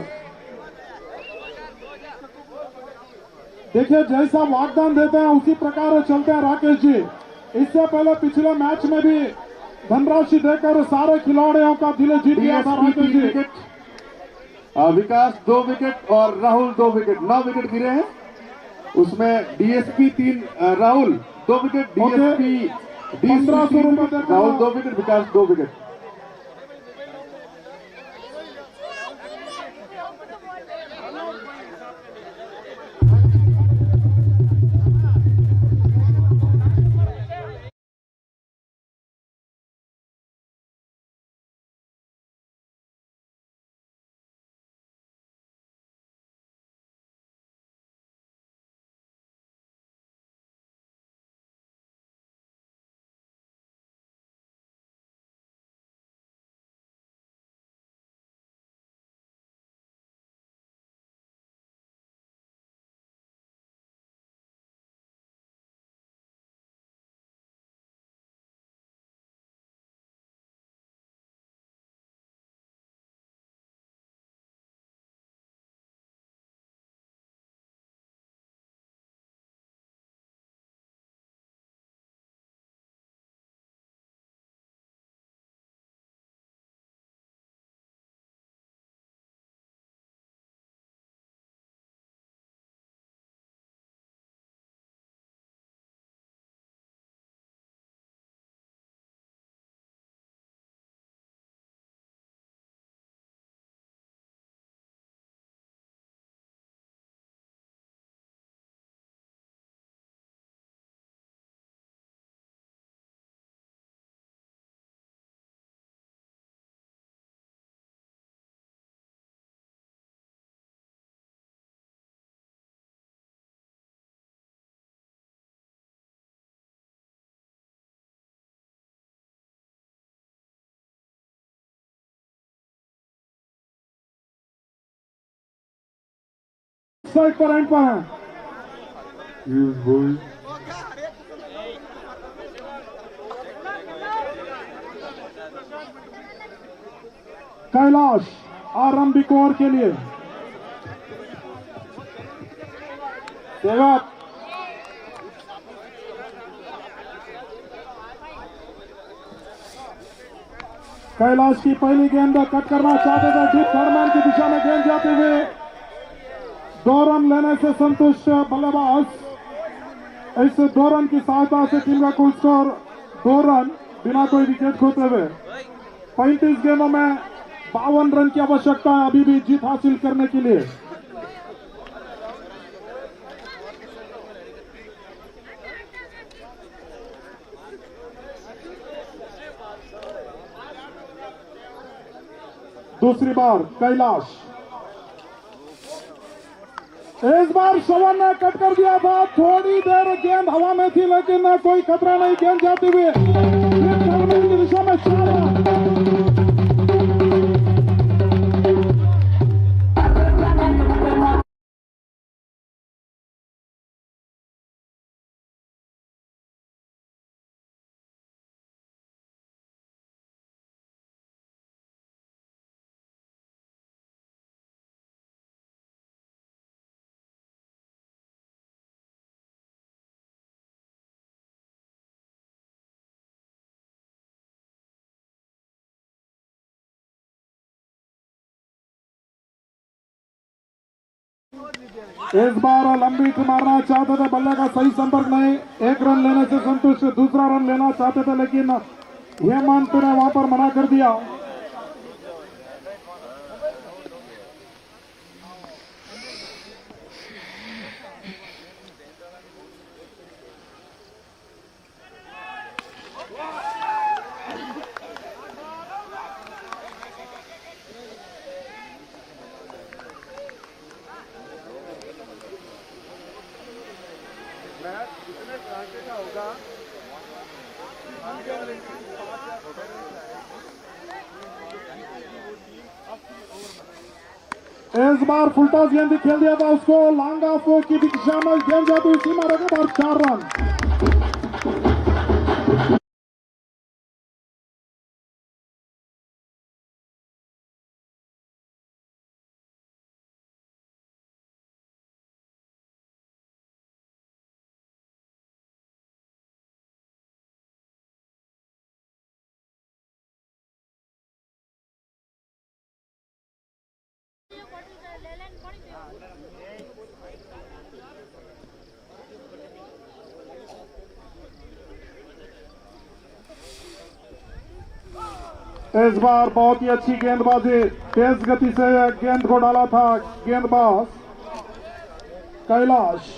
देखिए, जैसा वागदान देते हैं उसी प्रकार चलते हैं राकेश जी। इससे पहले पिछले मैच में भी धनराशि देकर सारे खिलाड़ियों का दिल जीत लिया था डीएसपी राकेश 3 जी। विकेट, विकास 2 विकेट और राहुल 2 विकेट, 9 विकेट गिरे हैं। उसमें डीएसपी 3, राहुल 2 विकेट, डीएसपी 1500 रुपए राहुल 2 विकेट, विकास 2 विकेट। साइड पर एंड पर है। कैलाश आरंभिक ओवर के लिए सेवक कैलाश की पहली गेंद कट करना चाहते थे, डीप थर्डमैन की दिशा में गेंद जाते हुए 2 रन लेने से संतुष्ट बल्लेबाज। इस 2 रन की सहायता से टीम का कुल स्कोर 2 रन बिना कोई विकेट खोते हुए। 35 गेंदों में 52 रन की आवश्यकता है अभी भी जीत हासिल करने के लिए। दूसरी बार कैलाश, इस बार शवन ने कट कर दिया था। थोड़ी देर गेंद हवा में थी लेकिन कोई खतरा नहीं, गेंद जाते हुए की दिशा में 4 रन। इस बार लंबी मारना चाहते थे, बल्ले का सही संपर्क नहीं। 1 रन लेने से संतुष्ट, दूसरा रन लेना चाहते थे लेकिन हेमंत ने वहां पर मना कर दिया। इस बार फुलटॉस गेंद भी खेल दिया था उसको लॉन्ग ऑफ की दिशा में गेंद जाती हुई सीमा रेखा पर 4 रन। इस बार बहुत ही अच्छी गेंदबाजी, तेज गति से गेंद को डाला था गेंदबाज कैलाश।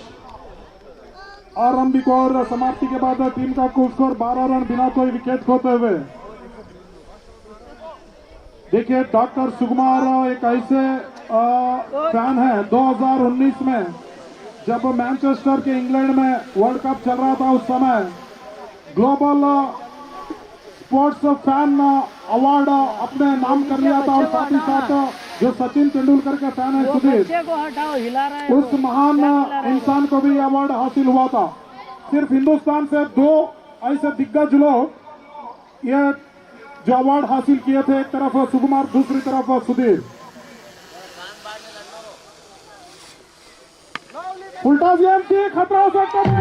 आरंभिक और समाप्ति के बाद टीम का कुल स्कोर 12 रन बिना कोई विकेट खोते हुए। देखिए डॉक्टर सुकुमार एक ऐसे फैन है 2019 में जब मैनचेस्टर के इंग्लैंड में वर्ल्ड कप चल रहा था, उस समय ग्लोबल स्पोर्ट्स फैन अवार्ड अपने नाम कर लिया था और साथ ही साथ जो सचिन तेंदुलकर के फैन है सुधीर, बच्चे को हटाओ, हिला रहा है उस महान इंसान को भी अवार्ड हासिल हुआ था। सिर्फ हिंदुस्तान से 2 ऐसे दिग्गज लोग ये जो अवार्ड हासिल किए थे, एक तरफ सुकुमार, दूसरी तरफ सुधीर। फुलटॉस गेंद की खतरा हो सकता है।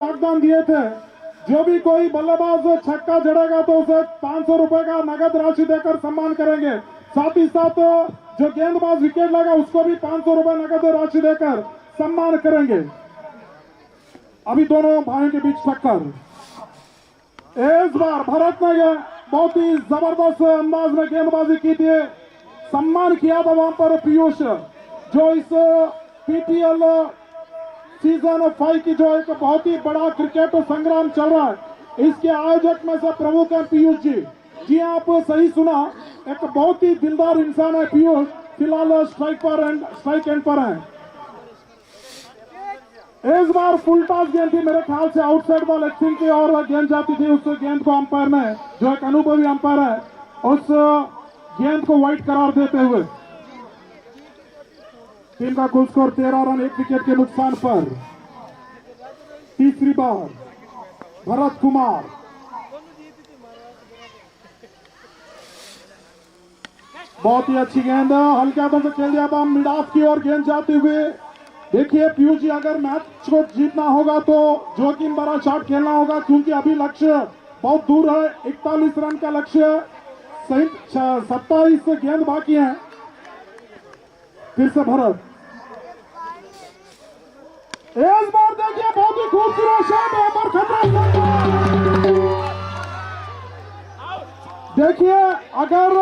वाग्दान दिए थे जो भी कोई बल्लेबाज छक्का जड़ेगा तो उसे 500 रुपए का नगद राशि देकर सम्मान करेंगे। साथ ही साथ जो गेंदबाज विकेट लगा उसको भी 500 रुपए नगद राशि देकर सम्मान करेंगे। अभी दोनों भाइयों के बीच टक्कर। इस बार भरत ने बहुत ही जबरदस्त अंदाज में गेंदबाजी की थी, सम्मान किया था वहां पर पीयूष, जो इस पीपीएल सीजन 5 की जो एक बहुत ही बड़ा क्रिकेट संग्राम चल रहा है, इसके आयोजक में से प्रमुख है पीयूष जी। जी आप सही सुना, एक बहुत ही दिलदार इंसान है पीयूष। फिलहाल स्ट्राइक एंड पर है। इस बार फुलटॉस गेंद थी, मेरे ख्याल से आउटसाइड द लेग स्पिन की और गेंद जाती थी। उस गेंद को अंपायर ने, जो एक अनुभवी अंपायर है, उस गेंद को वाइड करार देते हुए टीम का कुल स्कोर 13 रन 1 विकेट के नुकसान पर। तीसरी बार भरत कुमार, बहुत ही अच्छी गेंद हल्के हाथों से खेल दिया था मिड ऑफ की और गेंद जाते हुए। देखिए पीयूष जी, अगर मैच को जीतना होगा तो जोखिम भरा शॉट खेलना होगा, क्योंकि अभी लक्ष्य बहुत दूर है। 41 रन का लक्ष्य, 27 गेंद बाकी हैं। फिर से भरत, इस बार देखिए बहुत ही खूबसूरत शॉट है पर खतरा। देखिए अगर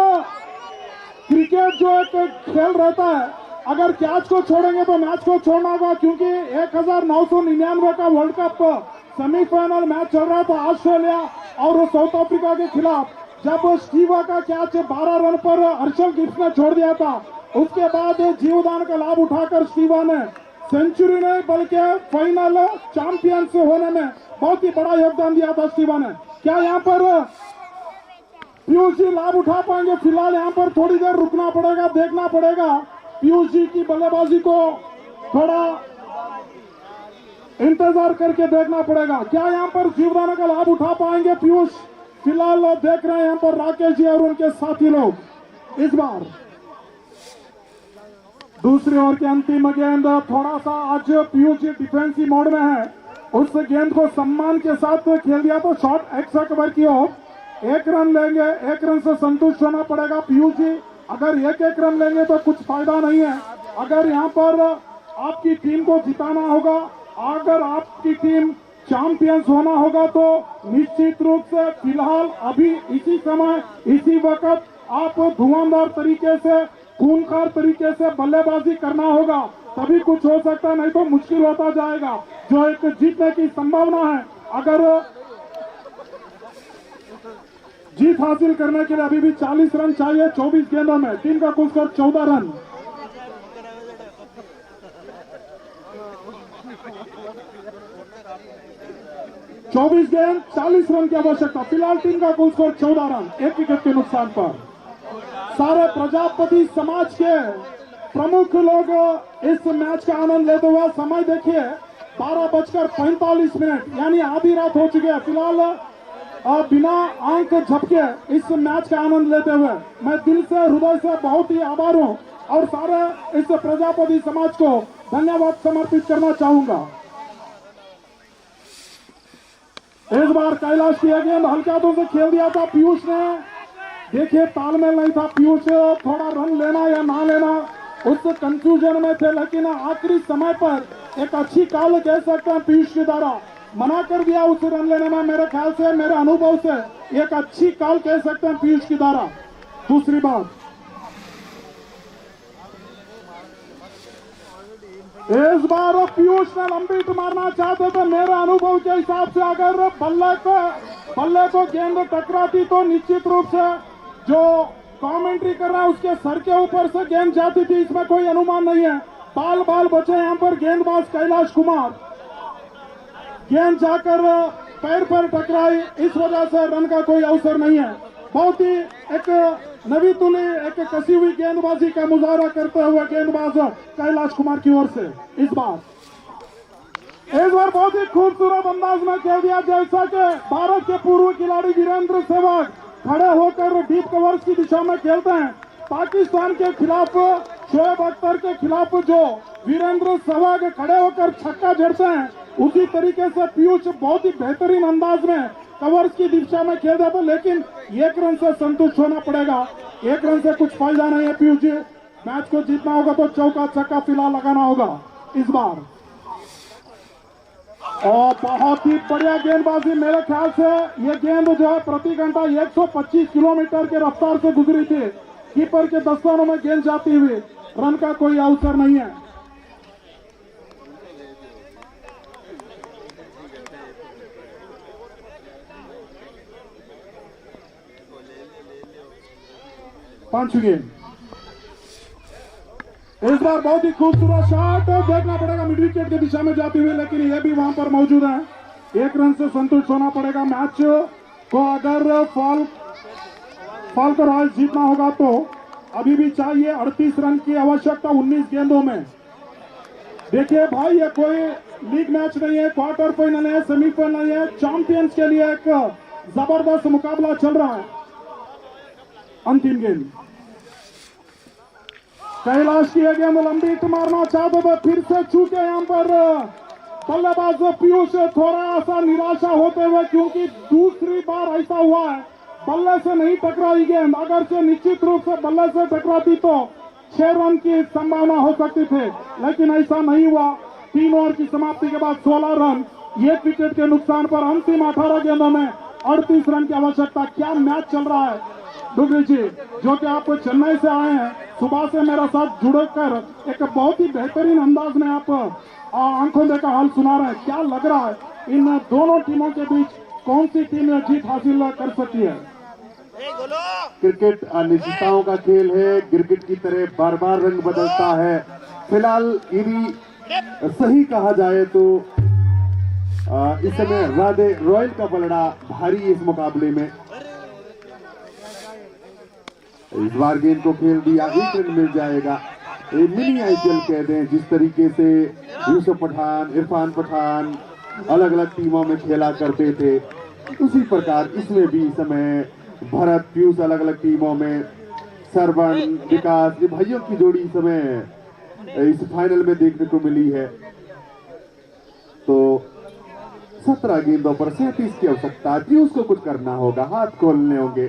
क्रिकेट जो एक खेल रहता है, अगर कैच को छोड़ेंगे तो मैच को छोड़ना होगा, क्योंकि 1999 का वर्ल्ड कप सेमीफाइनल मैच चल रहा था ऑस्ट्रेलिया और साउथ अफ्रीका के खिलाफ, जब स्टीवा का कैच 12 रन पर हर्षल गिब्स ने छोड़ दिया था। उसके बाद जीवदान का लाभ उठाकर स्टीवा ने सेंचुरी नहीं बल्कि फाइनल चैंपियंस होने में बहुत ही बड़ा योगदान दिया था स्टीवा ने। क्या यहाँ पर पीयूष जी लाभ उठा पाएंगे? फिलहाल यहाँ पर थोड़ी देर रुकना पड़ेगा, देखना पड़ेगा। पीयूष जी की बल्लेबाजी को थोड़ा इंतजार करके देखना पड़ेगा। क्या यहाँ पर जीवदान का लाभ उठा पाएंगे पीयूष? फिलहाल देख रहे हैं यहाँ पर राकेश जी और उनके साथी लोग। इस बार दूसरी ओवर की अंतिम गेंद, थोड़ा सा आज पीयूष जी डिफेंसिव मोड में है, उस गेंद को सम्मान के साथ खेल दिया तो शॉट एक्स्ट्रा कवर की ओर 1 रन लेंगे, 1 रन से संतुष्ट होना पड़ेगा पीयूष जी। अगर 1-1 रन लेंगे तो कुछ फायदा नहीं है। अगर यहाँ पर आपकी टीम को जिताना होगा, अगर आपकी टीम चैंपियंस होना होगा तो निश्चित रूप से फिलहाल अभी इसी समय इसी वक्त आप धुआंधार तरीके से, खूंखार तरीके से बल्लेबाजी करना होगा, तभी कुछ हो सकता है, नहीं तो मुश्किल होता जाएगा। जो एक जीतने की संभावना है, अगर जीत हासिल करने के लिए अभी भी 40 रन चाहिए 24 गेंदों में। टीम का कुल स्कोर 14 रन। चौबीस गेंद 40 रन की आवश्यकता। फिलहाल टीम का कुल स्कोर 14 रन, 1 विकेट के नुकसान पर। सारे प्रजापति समाज के प्रमुख लोग इस मैच का आनंद लेते हुए, समय देखिए 12:45 यानी आधी रात हो चुकी है। फिलहाल बिना आंख झपके इस मैच का आनंद लेते हुए मैं दिल से, हृदय से बहुत ही आभार हूं और सारे इस प्रजापति समाज को धन्यवाद समर्पित करना चाहूंगा। इस बार कैलाश की गेंद हल्के हाथों से खेल दिया था पीयूष ने। देखिए तालमेल नहीं था, पीयूष थोड़ा रन लेना या ना लेना उस कंफ्यूजन में थे, लेकिन आखिरी समय पर एक अच्छी कॉल कह सकते हैं पीयूष के द्वारा मना कर दिया उस रन लेने में। मेरे ख्याल से, मेरे अनुभव से एक अच्छी कॉल कह सकते हैं पीयूष के द्वारा। दूसरी बात, इस बार पीयूष ने लंबी हिट मारना चाहते थे। मेरे अनुभव के हिसाब से अगर बल्ले को गेंद टकराती तो निश्चित रूप से जो कमेंट्री कर रहा है उसके सर के ऊपर से गेंद जाती थी, इसमें कोई अनुमान नहीं है। बाल बचे यहाँ पर गेंदबाज कैलाश कुमार, गेंद जाकर पैर पर टकराई, इस वजह से रन का कोई अवसर नहीं है। बहुत ही एक नवी तुली, एक कसी हुई गेंदबाजी का मुजाहरा करते हुए गेंदबाज कैलाश कुमार की ओर से इस बार बहुत ही खूबसूरत अंदाज में खेल दिया। जैसा कि भारत के पूर्व खिलाड़ी वीरेंद्र सहवाग खड़े होकर डीप कवर्स की दिशा में खेलते हैं। पाकिस्तान के खिलाफ, शोएब अख्तर के खिलाफ जो वीरेंद्र सहवाग खड़े होकर छक्का जड़ते हैं, उसी तरीके से पीयूष बहुत ही बेहतरीन अंदाज में कवर्स की दिशा में खेल रहा था, लेकिन 1 रन से संतुष्ट होना पड़ेगा। 1 रन से कुछ फायदा नहीं है पीयूष जी। मैच को जीतना होगा तो चौका छक्का फिलहाल लगाना होगा इस बार। और बहुत ही बढ़िया गेंदबाजी, मेरे ख्याल से ये गेंद जो है प्रति घंटा 125 किलोमीटर के रफ्तार से गुजरी थी। कीपर के दस्तानों में गेंद जाती हुई, रन का कोई अवसर नहीं है। पांच गेंद। इस बार बहुत ही खूबसूरत शॉट देखना पड़ेगा मिड विकेट की दिशा में जाती हुई, लेकिन यह भी वहां पर मौजूद है। 1 रन से संतुष्ट होना पड़ेगा। मैच को अगर फाल्को रॉयल्स जीतना होगा तो अभी भी चाहिए 38 रन की आवश्यकता 19 गेंदों में। देखिए भाई, ये कोई लीग मैच नहीं है, क्वार्टर फाइनल है, सेमीफाइनल नहीं है, चैंपियंस के लिए एक जबरदस्त मुकाबला चल रहा है। अंतिम गेंद, कैलाश की गेंद लंबी हिट मारना चाहते थे, फिर से चूके यहाँ पर बल्लेबाज पीयूष थोड़ा सा निराशा होते हुए, क्योंकि दूसरी बार ऐसा हुआ है बल्ले से नहीं टकराई गेंद। अगर से निश्चित रूप से बल्ले से टकराती तो 6 रन की संभावना हो सकती थी, लेकिन ऐसा नहीं हुआ। 3 ओवर की समाप्ति के बाद 16 रन, 1 विकेट के नुकसान पर अंतिम 18 गेंदों में 38 रन की आवश्यकता। क्या मैच चल रहा है डुगरी जी, जो कि आप चेन्नई से आए हैं, सुबह से मेरा साथ जुड़कर एक बहुत ही बेहतरीन अंदाज में आप आंखों देखा हाल सुना रहे हैं। क्या लग रहा है इन दोनों टीमों के बीच कौन सी टीम जीत हासिल कर सकती है? क्रिकेट अनिश्चितताओं का खेल है। क्रिकेट की तरह बार बार रंग बदलता है। फिलहाल यदि सही कहा जाए तो इस समय राधे रॉयल का पलड़ा भारी इस मुकाबले में। इस बार गेंद को खेल दिया, 1 रन मिल जाएगा। ये मिनी आईपीएल कह दें, जिस तरीके से यूसुफ पठान, इरफान पठान अलग अलग टीमों में खेला करते थे, उसी प्रकार इसमें भी समय भरत पीयूष अलग अलग टीमों में, सरवण विकास, ये भाइयों की जोड़ी इस समय इस फाइनल में देखने को मिली है। तो 17 गेंदों पर 37 की आवश्यकता। पीयूष को कुछ करना होगा, हाथ खोलने होंगे,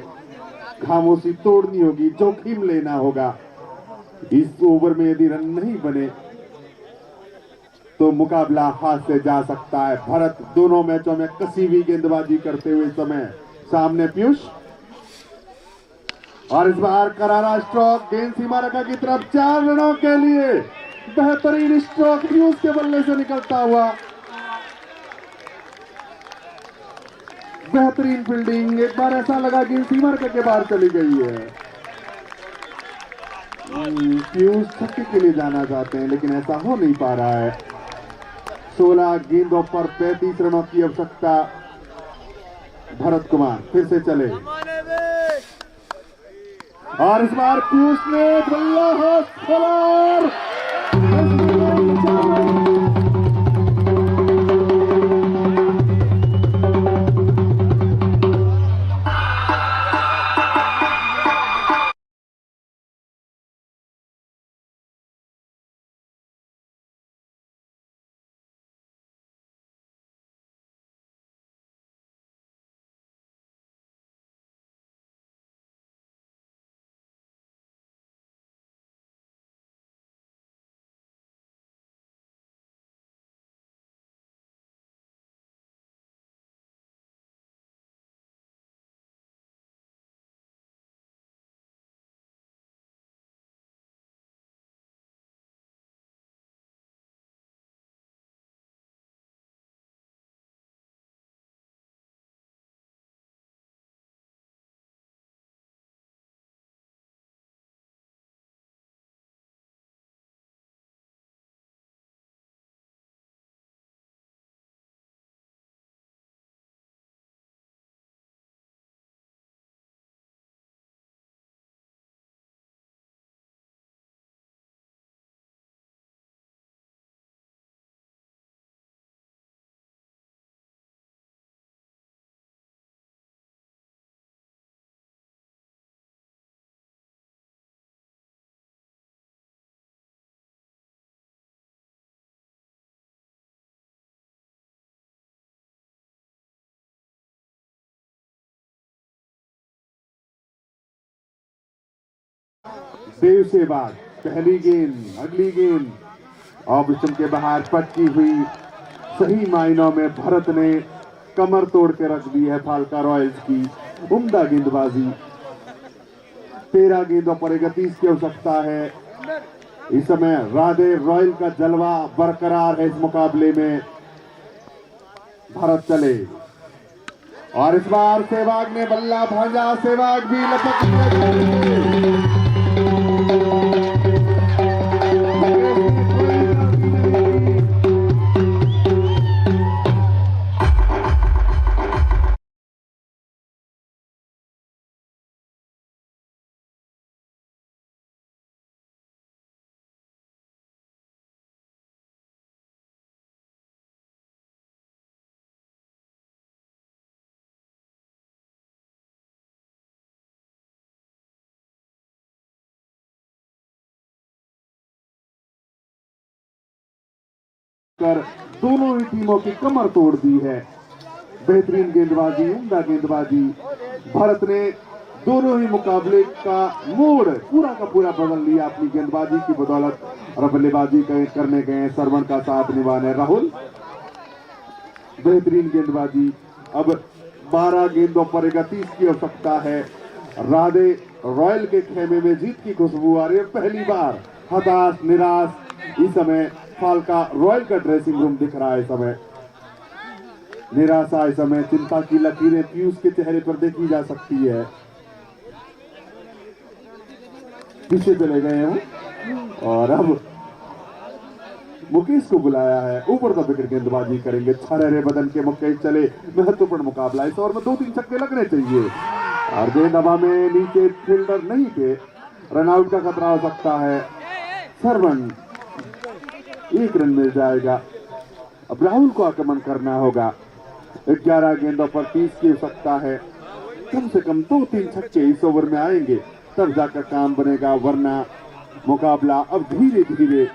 खामोशी तोड़नी होगी, जोखिम लेना होगा। इस ओवर में यदि रन नहीं बने तो मुकाबला हाथ से जा सकता है। भरत दोनों मैचों में कसी हुई गेंदबाजी करते हुए समय सामने पीयूष, और इस बार करारा स्ट्रोक, गेंद सीमा रेखा की तरफ 4 रनों के लिए बेहतरीन स्ट्रोक पीयूष के बल्ले से निकलता हुआ। बेहतरीन फील्डिंग, एक बार ऐसा लगा गेंद सीमा रेखा के बाहर चली गई है। पीयूष छक्के के लिए जाना चाहते हैं लेकिन ऐसा हो नहीं पा रहा है। 16 गेंदों पर 35 रनों की आवश्यकता। भरत कुमार फिर से चले और इस बार पीयूष ने बल्ला हाथ खोला। देव से बाद पहली गेंद, अगली गेंद ऑफ स्टंप के बाहर पटकी हुई। सही मायनों में भरत ने कमर तोड़ के रख दी है फाल्का रॉयल्स की। उम्दा गेंदबाजी। 13 गेंदों पर 31 की आवश्यकता है। इस समय राधे रॉयल का जलवा बरकरार है इस मुकाबले में। भरत चले और इस बार सहवाग ने बल्ला भांजा। सहवाग भी लपक कर दोनों ही टीमों की कमर तोड़ दी है। बेहतरीन गेंदबाजी, उम्दा गेंदबाजी। भरत ने दोनों ही मुकाबले का मोड़ पूरा का पूरा बदल लिया अपनी गेंदबाजी की बदौलत। और बल्लेबाजी करने गए सरवण का साथ निभाने राहुल। बेहतरीन गेंदबाजी। अब 12 गेंदों पर 31 की आवश्यकता है। राधे रॉयल के खेमे में जीत की खुशबू आ रही है। पहली बार हताश, निराश इस समय फाल्का रॉयल का ड्रेसिंग रूम दिख रहा है। इस समय निराशा, इस समय चिंता की लकीरें पीयूष के चेहरे पर देखी जा सकती है। पीछे चले गए हैं और अब मुकेश को बुलाया है। ऊपर द विकेट गेंदबाजी करेंगे। छरेरे बदन के मुकेश चले। महत्वपूर्ण मुकाबला। इस ओवर में 2-3 छक्के लगने चाहिए और गेंद हवा में नीचे फील्डर नहीं थे। रनआउट का खतरा हो सकता है। सरवण 1 रन मिल जाएगा। अब राहुल को आक्रमण करना होगा। 11 गेंदों पर 30 की आवश्यकता है। कम से कम 2-3 छक्के इस ओवर में आएंगे तब जाकर काम बनेगा, वरना मुकाबला अब धीरे धीरे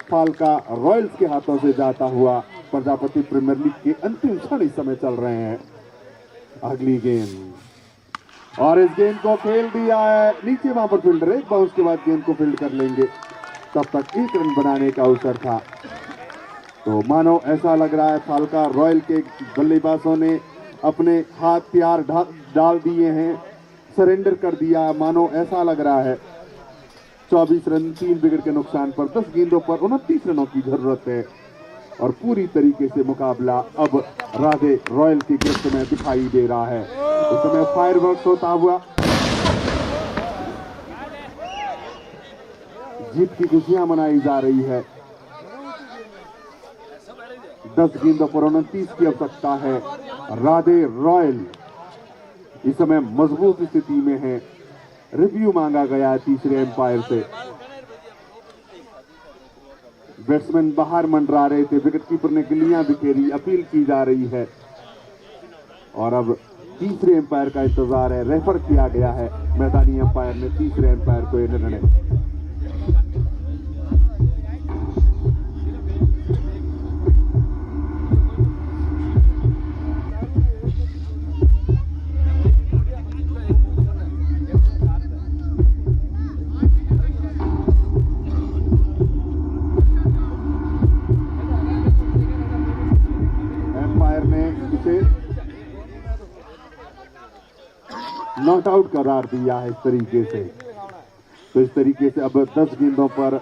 फाल्का रॉयल्स के हाथों से जाता हुआ प्रजापति प्रीमियर लीग के अंतिम क्षण इस समय चल रहे हैं। अगली गेंद और इस गेंद को खेल दिया है नीचे, वहां पर फील्डर एक बार उसके बाद गेंद को फील्ड कर लेंगे, तब तक 1 रन बनाने का अवसर था। तो मानो ऐसा लग रहा है फाल्का रॉयल के बल्लेबाजों ने अपने हाथ प्यार डाल दिए हैं, सरेंडर कर दिया, मानो ऐसा लग रहा है। 24 रन 3 विकेट के नुकसान पर 10 गेंदों पर 29 रनों की जरूरत है और पूरी तरीके से मुकाबला अब राधे रॉयल की गिरफ्त में दिखाई दे रहा है। उस समय फायरवर्क्स होता हुआ जीत की खुशियां मनाई जा रही है। 10 गेंदों पर 29 की आवश्यकता है। राधे रॉयल इस समय मजबूत स्थिति में है। रिव्यू मांगा गया है तीसरे एम्पायर से। बैट्समैन बाहर मंडरा रहे थे, विकेटकीपर ने गिल्लियां बिखेरी, अपील की जा रही है और अब तीसरे एम्पायर का इंतजार है। रेफर किया गया है मैदानी एम्पायर ने तीसरे एम्पायर को यह निर्णय। नॉट आउट करार दिया है इस तरीके से। तो इस तरीके से अब 10 गेंदों पर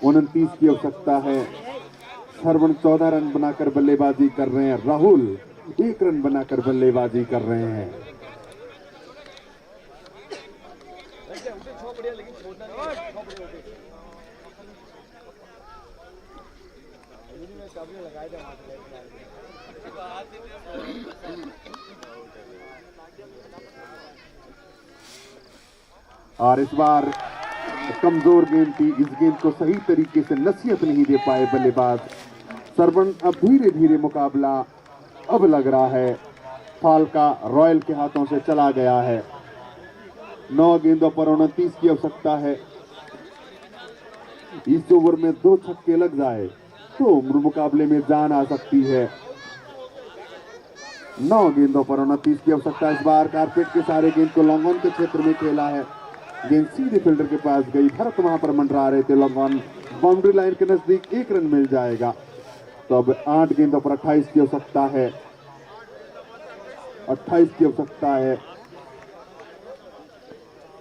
29 की आवश्यकता है। सरवण 14 रन बनाकर बल्लेबाजी कर रहे हैं, राहुल 1 रन बनाकर बल्लेबाजी कर रहे हैं। और इस बार कमजोर गेंद थी, इस गेंद को सही तरीके से नसीहत नहीं दे पाए बल्लेबाज सरवण। अब धीरे धीरे मुकाबला अब लग रहा है फाल्का रॉयल के हाथों से चला गया है। 9 गेंदों पर 29 की आवश्यकता है। इस ओवर में 2 छक्के लग जाए तो मुकाबले में जान आ सकती है। 9 गेंदों पर 29 की आवश्यकता। इस बार कारपेट के सारे गेंद को लॉन्ग ऑन के क्षेत्र में खेला है। गेंद सीधे फील्डर के पास गई, भरत वहां पर मंडरा रहे थे, लॉन्ग ऑन बाउंड्री लाइन के नजदीक 1 रन मिल जाएगा। तो अब 8 गेंदों पर 28 की आवश्यकता है। 28 की आवश्यकता है।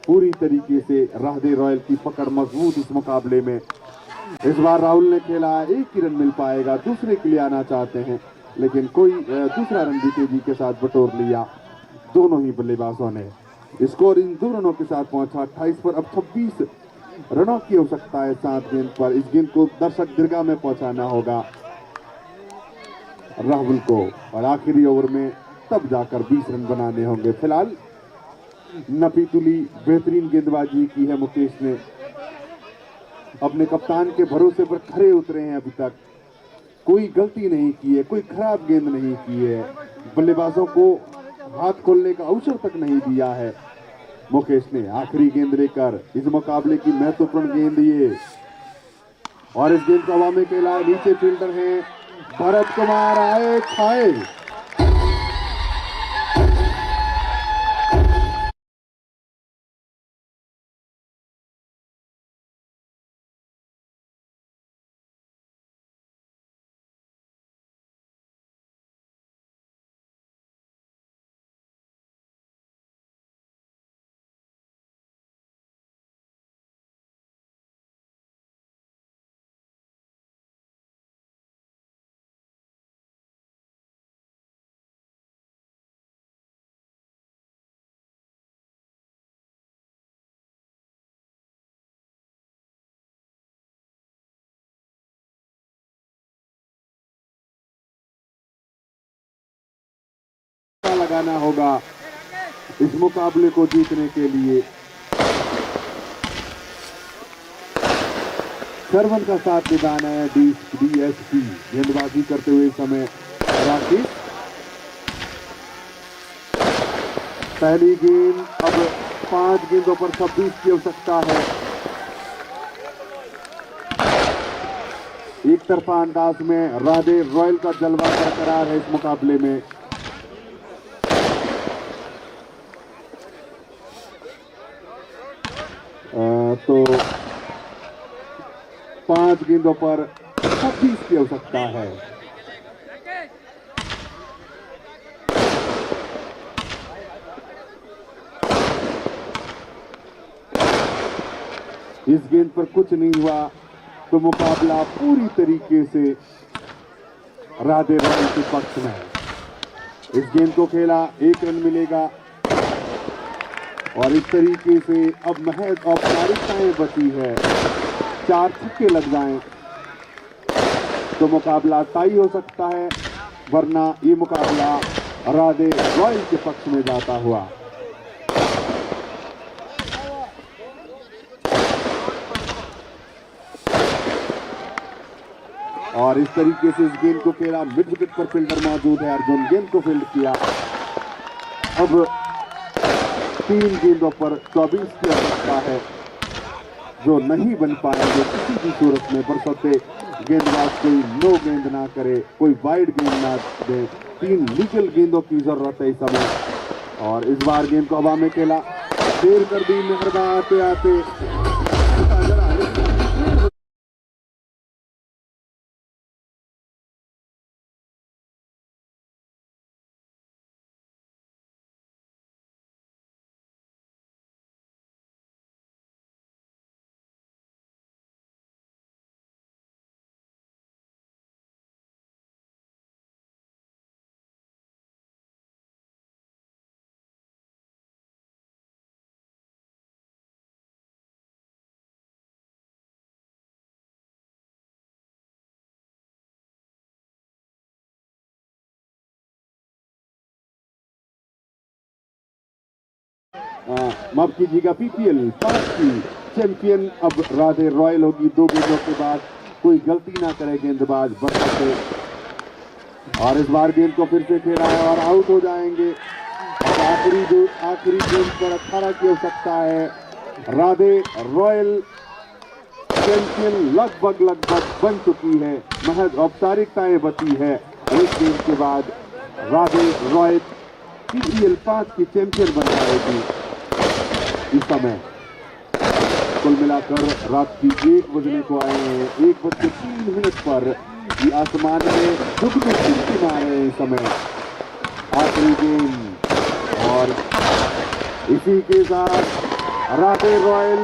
पूरी तरीके से राधे रॉयल की पकड़ मजबूत इस मुकाबले में। इस बार राहुल ने खेला, 1 ही रन मिल पाएगा, दूसरे के लिए आना चाहते हैं लेकिन कोई दूसरा रन भी तेजी के साथ बटोर लिया दोनों ही बल्लेबाजों ने। स्कोर इन 2 रनों के साथ पहुंचा 28 पर। अब 26 रनों की आवश्यकता है 7 गेंद पर। इस गेंद को दर्शक दीर्घा में पहुंचाना होगा राहुल को और आखिरी ओवर में तब जाकर 20 रन बनाने होंगे। फिलहाल नपीतुली बेहतरीन गेंदबाजी की है मुकेश ने, अपने कप्तान के भरोसे पर खरे उतरे हैं। अभी तक कोई गलती नहीं की है, कोई खराब गेंद नहीं की है, बल्लेबाजों को हाथ खोलने का अवसर तक नहीं दिया है मुकेश ने। आखिरी गेंद लेकर इस मुकाबले की महत्वपूर्ण गेंद ये, और इस गेंद को हवा में खेला, नीचे फील्डर हैं भरत कुमार, आए छाए। लगाना होगा इस मुकाबले को जीतने के लिए। सरवण का साथ निभाना है डीएसपी गेंदबाजी करते हुए समय राकेश। पहली गेंद, अब 5 गेंदों पर 26 की आवश्यकता है। एक तरफा अंदाज में राधे रॉयल का जलवा बरकरार है इस मुकाबले में। तो 5 गेंदों पर 26 की आवश्यकता है। इस गेंद पर कुछ नहीं हुआ तो मुकाबला पूरी तरीके से राधे रॉयल के पक्ष में है। इस गेंद को खेला, 1 रन मिलेगा और इस तरीके से अब महज औपचारिकताएं बची है। 4 छक्के लग जाएं तो मुकाबला टाई हो सकता है, वरना ये मुकाबला राधे रॉयल के पक्ष में जाता हुआ। और इस तरीके से इस गेंद को खेला, मिड विकेट पर फील्डर मौजूद है, अर्जुन गेंद को फील्ड किया। अब 3 गेंदों पर 24 की आवश्यकता है, जो नहीं बन पाएंगे किसी भी सूरत में, बरसते गेंदबाज कोई नो गेंद ना करे, कोई वाइड गेंद ना दे। 3 लीगल गेंदों की जरूरत है इस समय। और इस बार गेंद को हवा में खेला, देर कर दी मेहरबा आते आते। माफ कीजिएगा, पीपीएल 5 की चैंपियन अब राधे रॉयल होगी। 2 गेंदों के बाद कोई गलती ना करे गेंदबाज बरसाते। और इस बार गेंद को फिर से खेला है और आउट हो जाएंगे। आखिरी गेंद पर 18 की आवश्यकता है। राधे रॉयल चैंपियन लगभग बन चुकी है, महज औपचारिकताएं बची है। एक गेंद के बाद राधे रॉयल पीपीएल 5 की चैंपियन बन जाएगी। इस समय कुल मिलाकर रात की 1 बजने को आए हैं। 1:03 पर ये आसमान में दुगनी चिमटिमा रहे हैं इस समय। आखिरी गेंद और इसी के साथ राधे रॉयल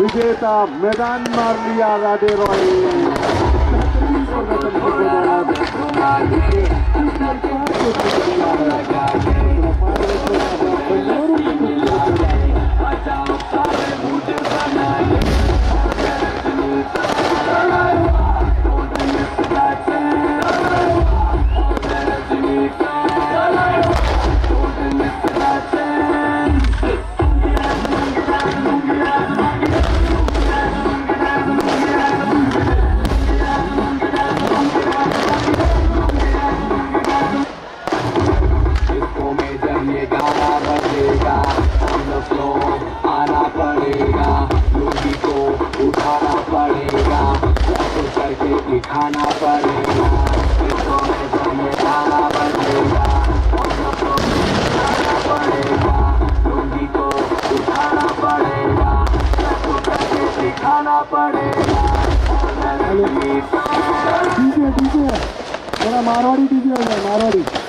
विजेता, मैदान मार लिया राधे रॉयल। खाना पड़ेगा, खाना बचेगा, खाना पड़ेगा, लुंगी को उठाना पड़ेगा, सिखाना पड़ेगा। डीजे मेरा मारवाड़ी डीजे हो गया, मारवाड़ी डीजे।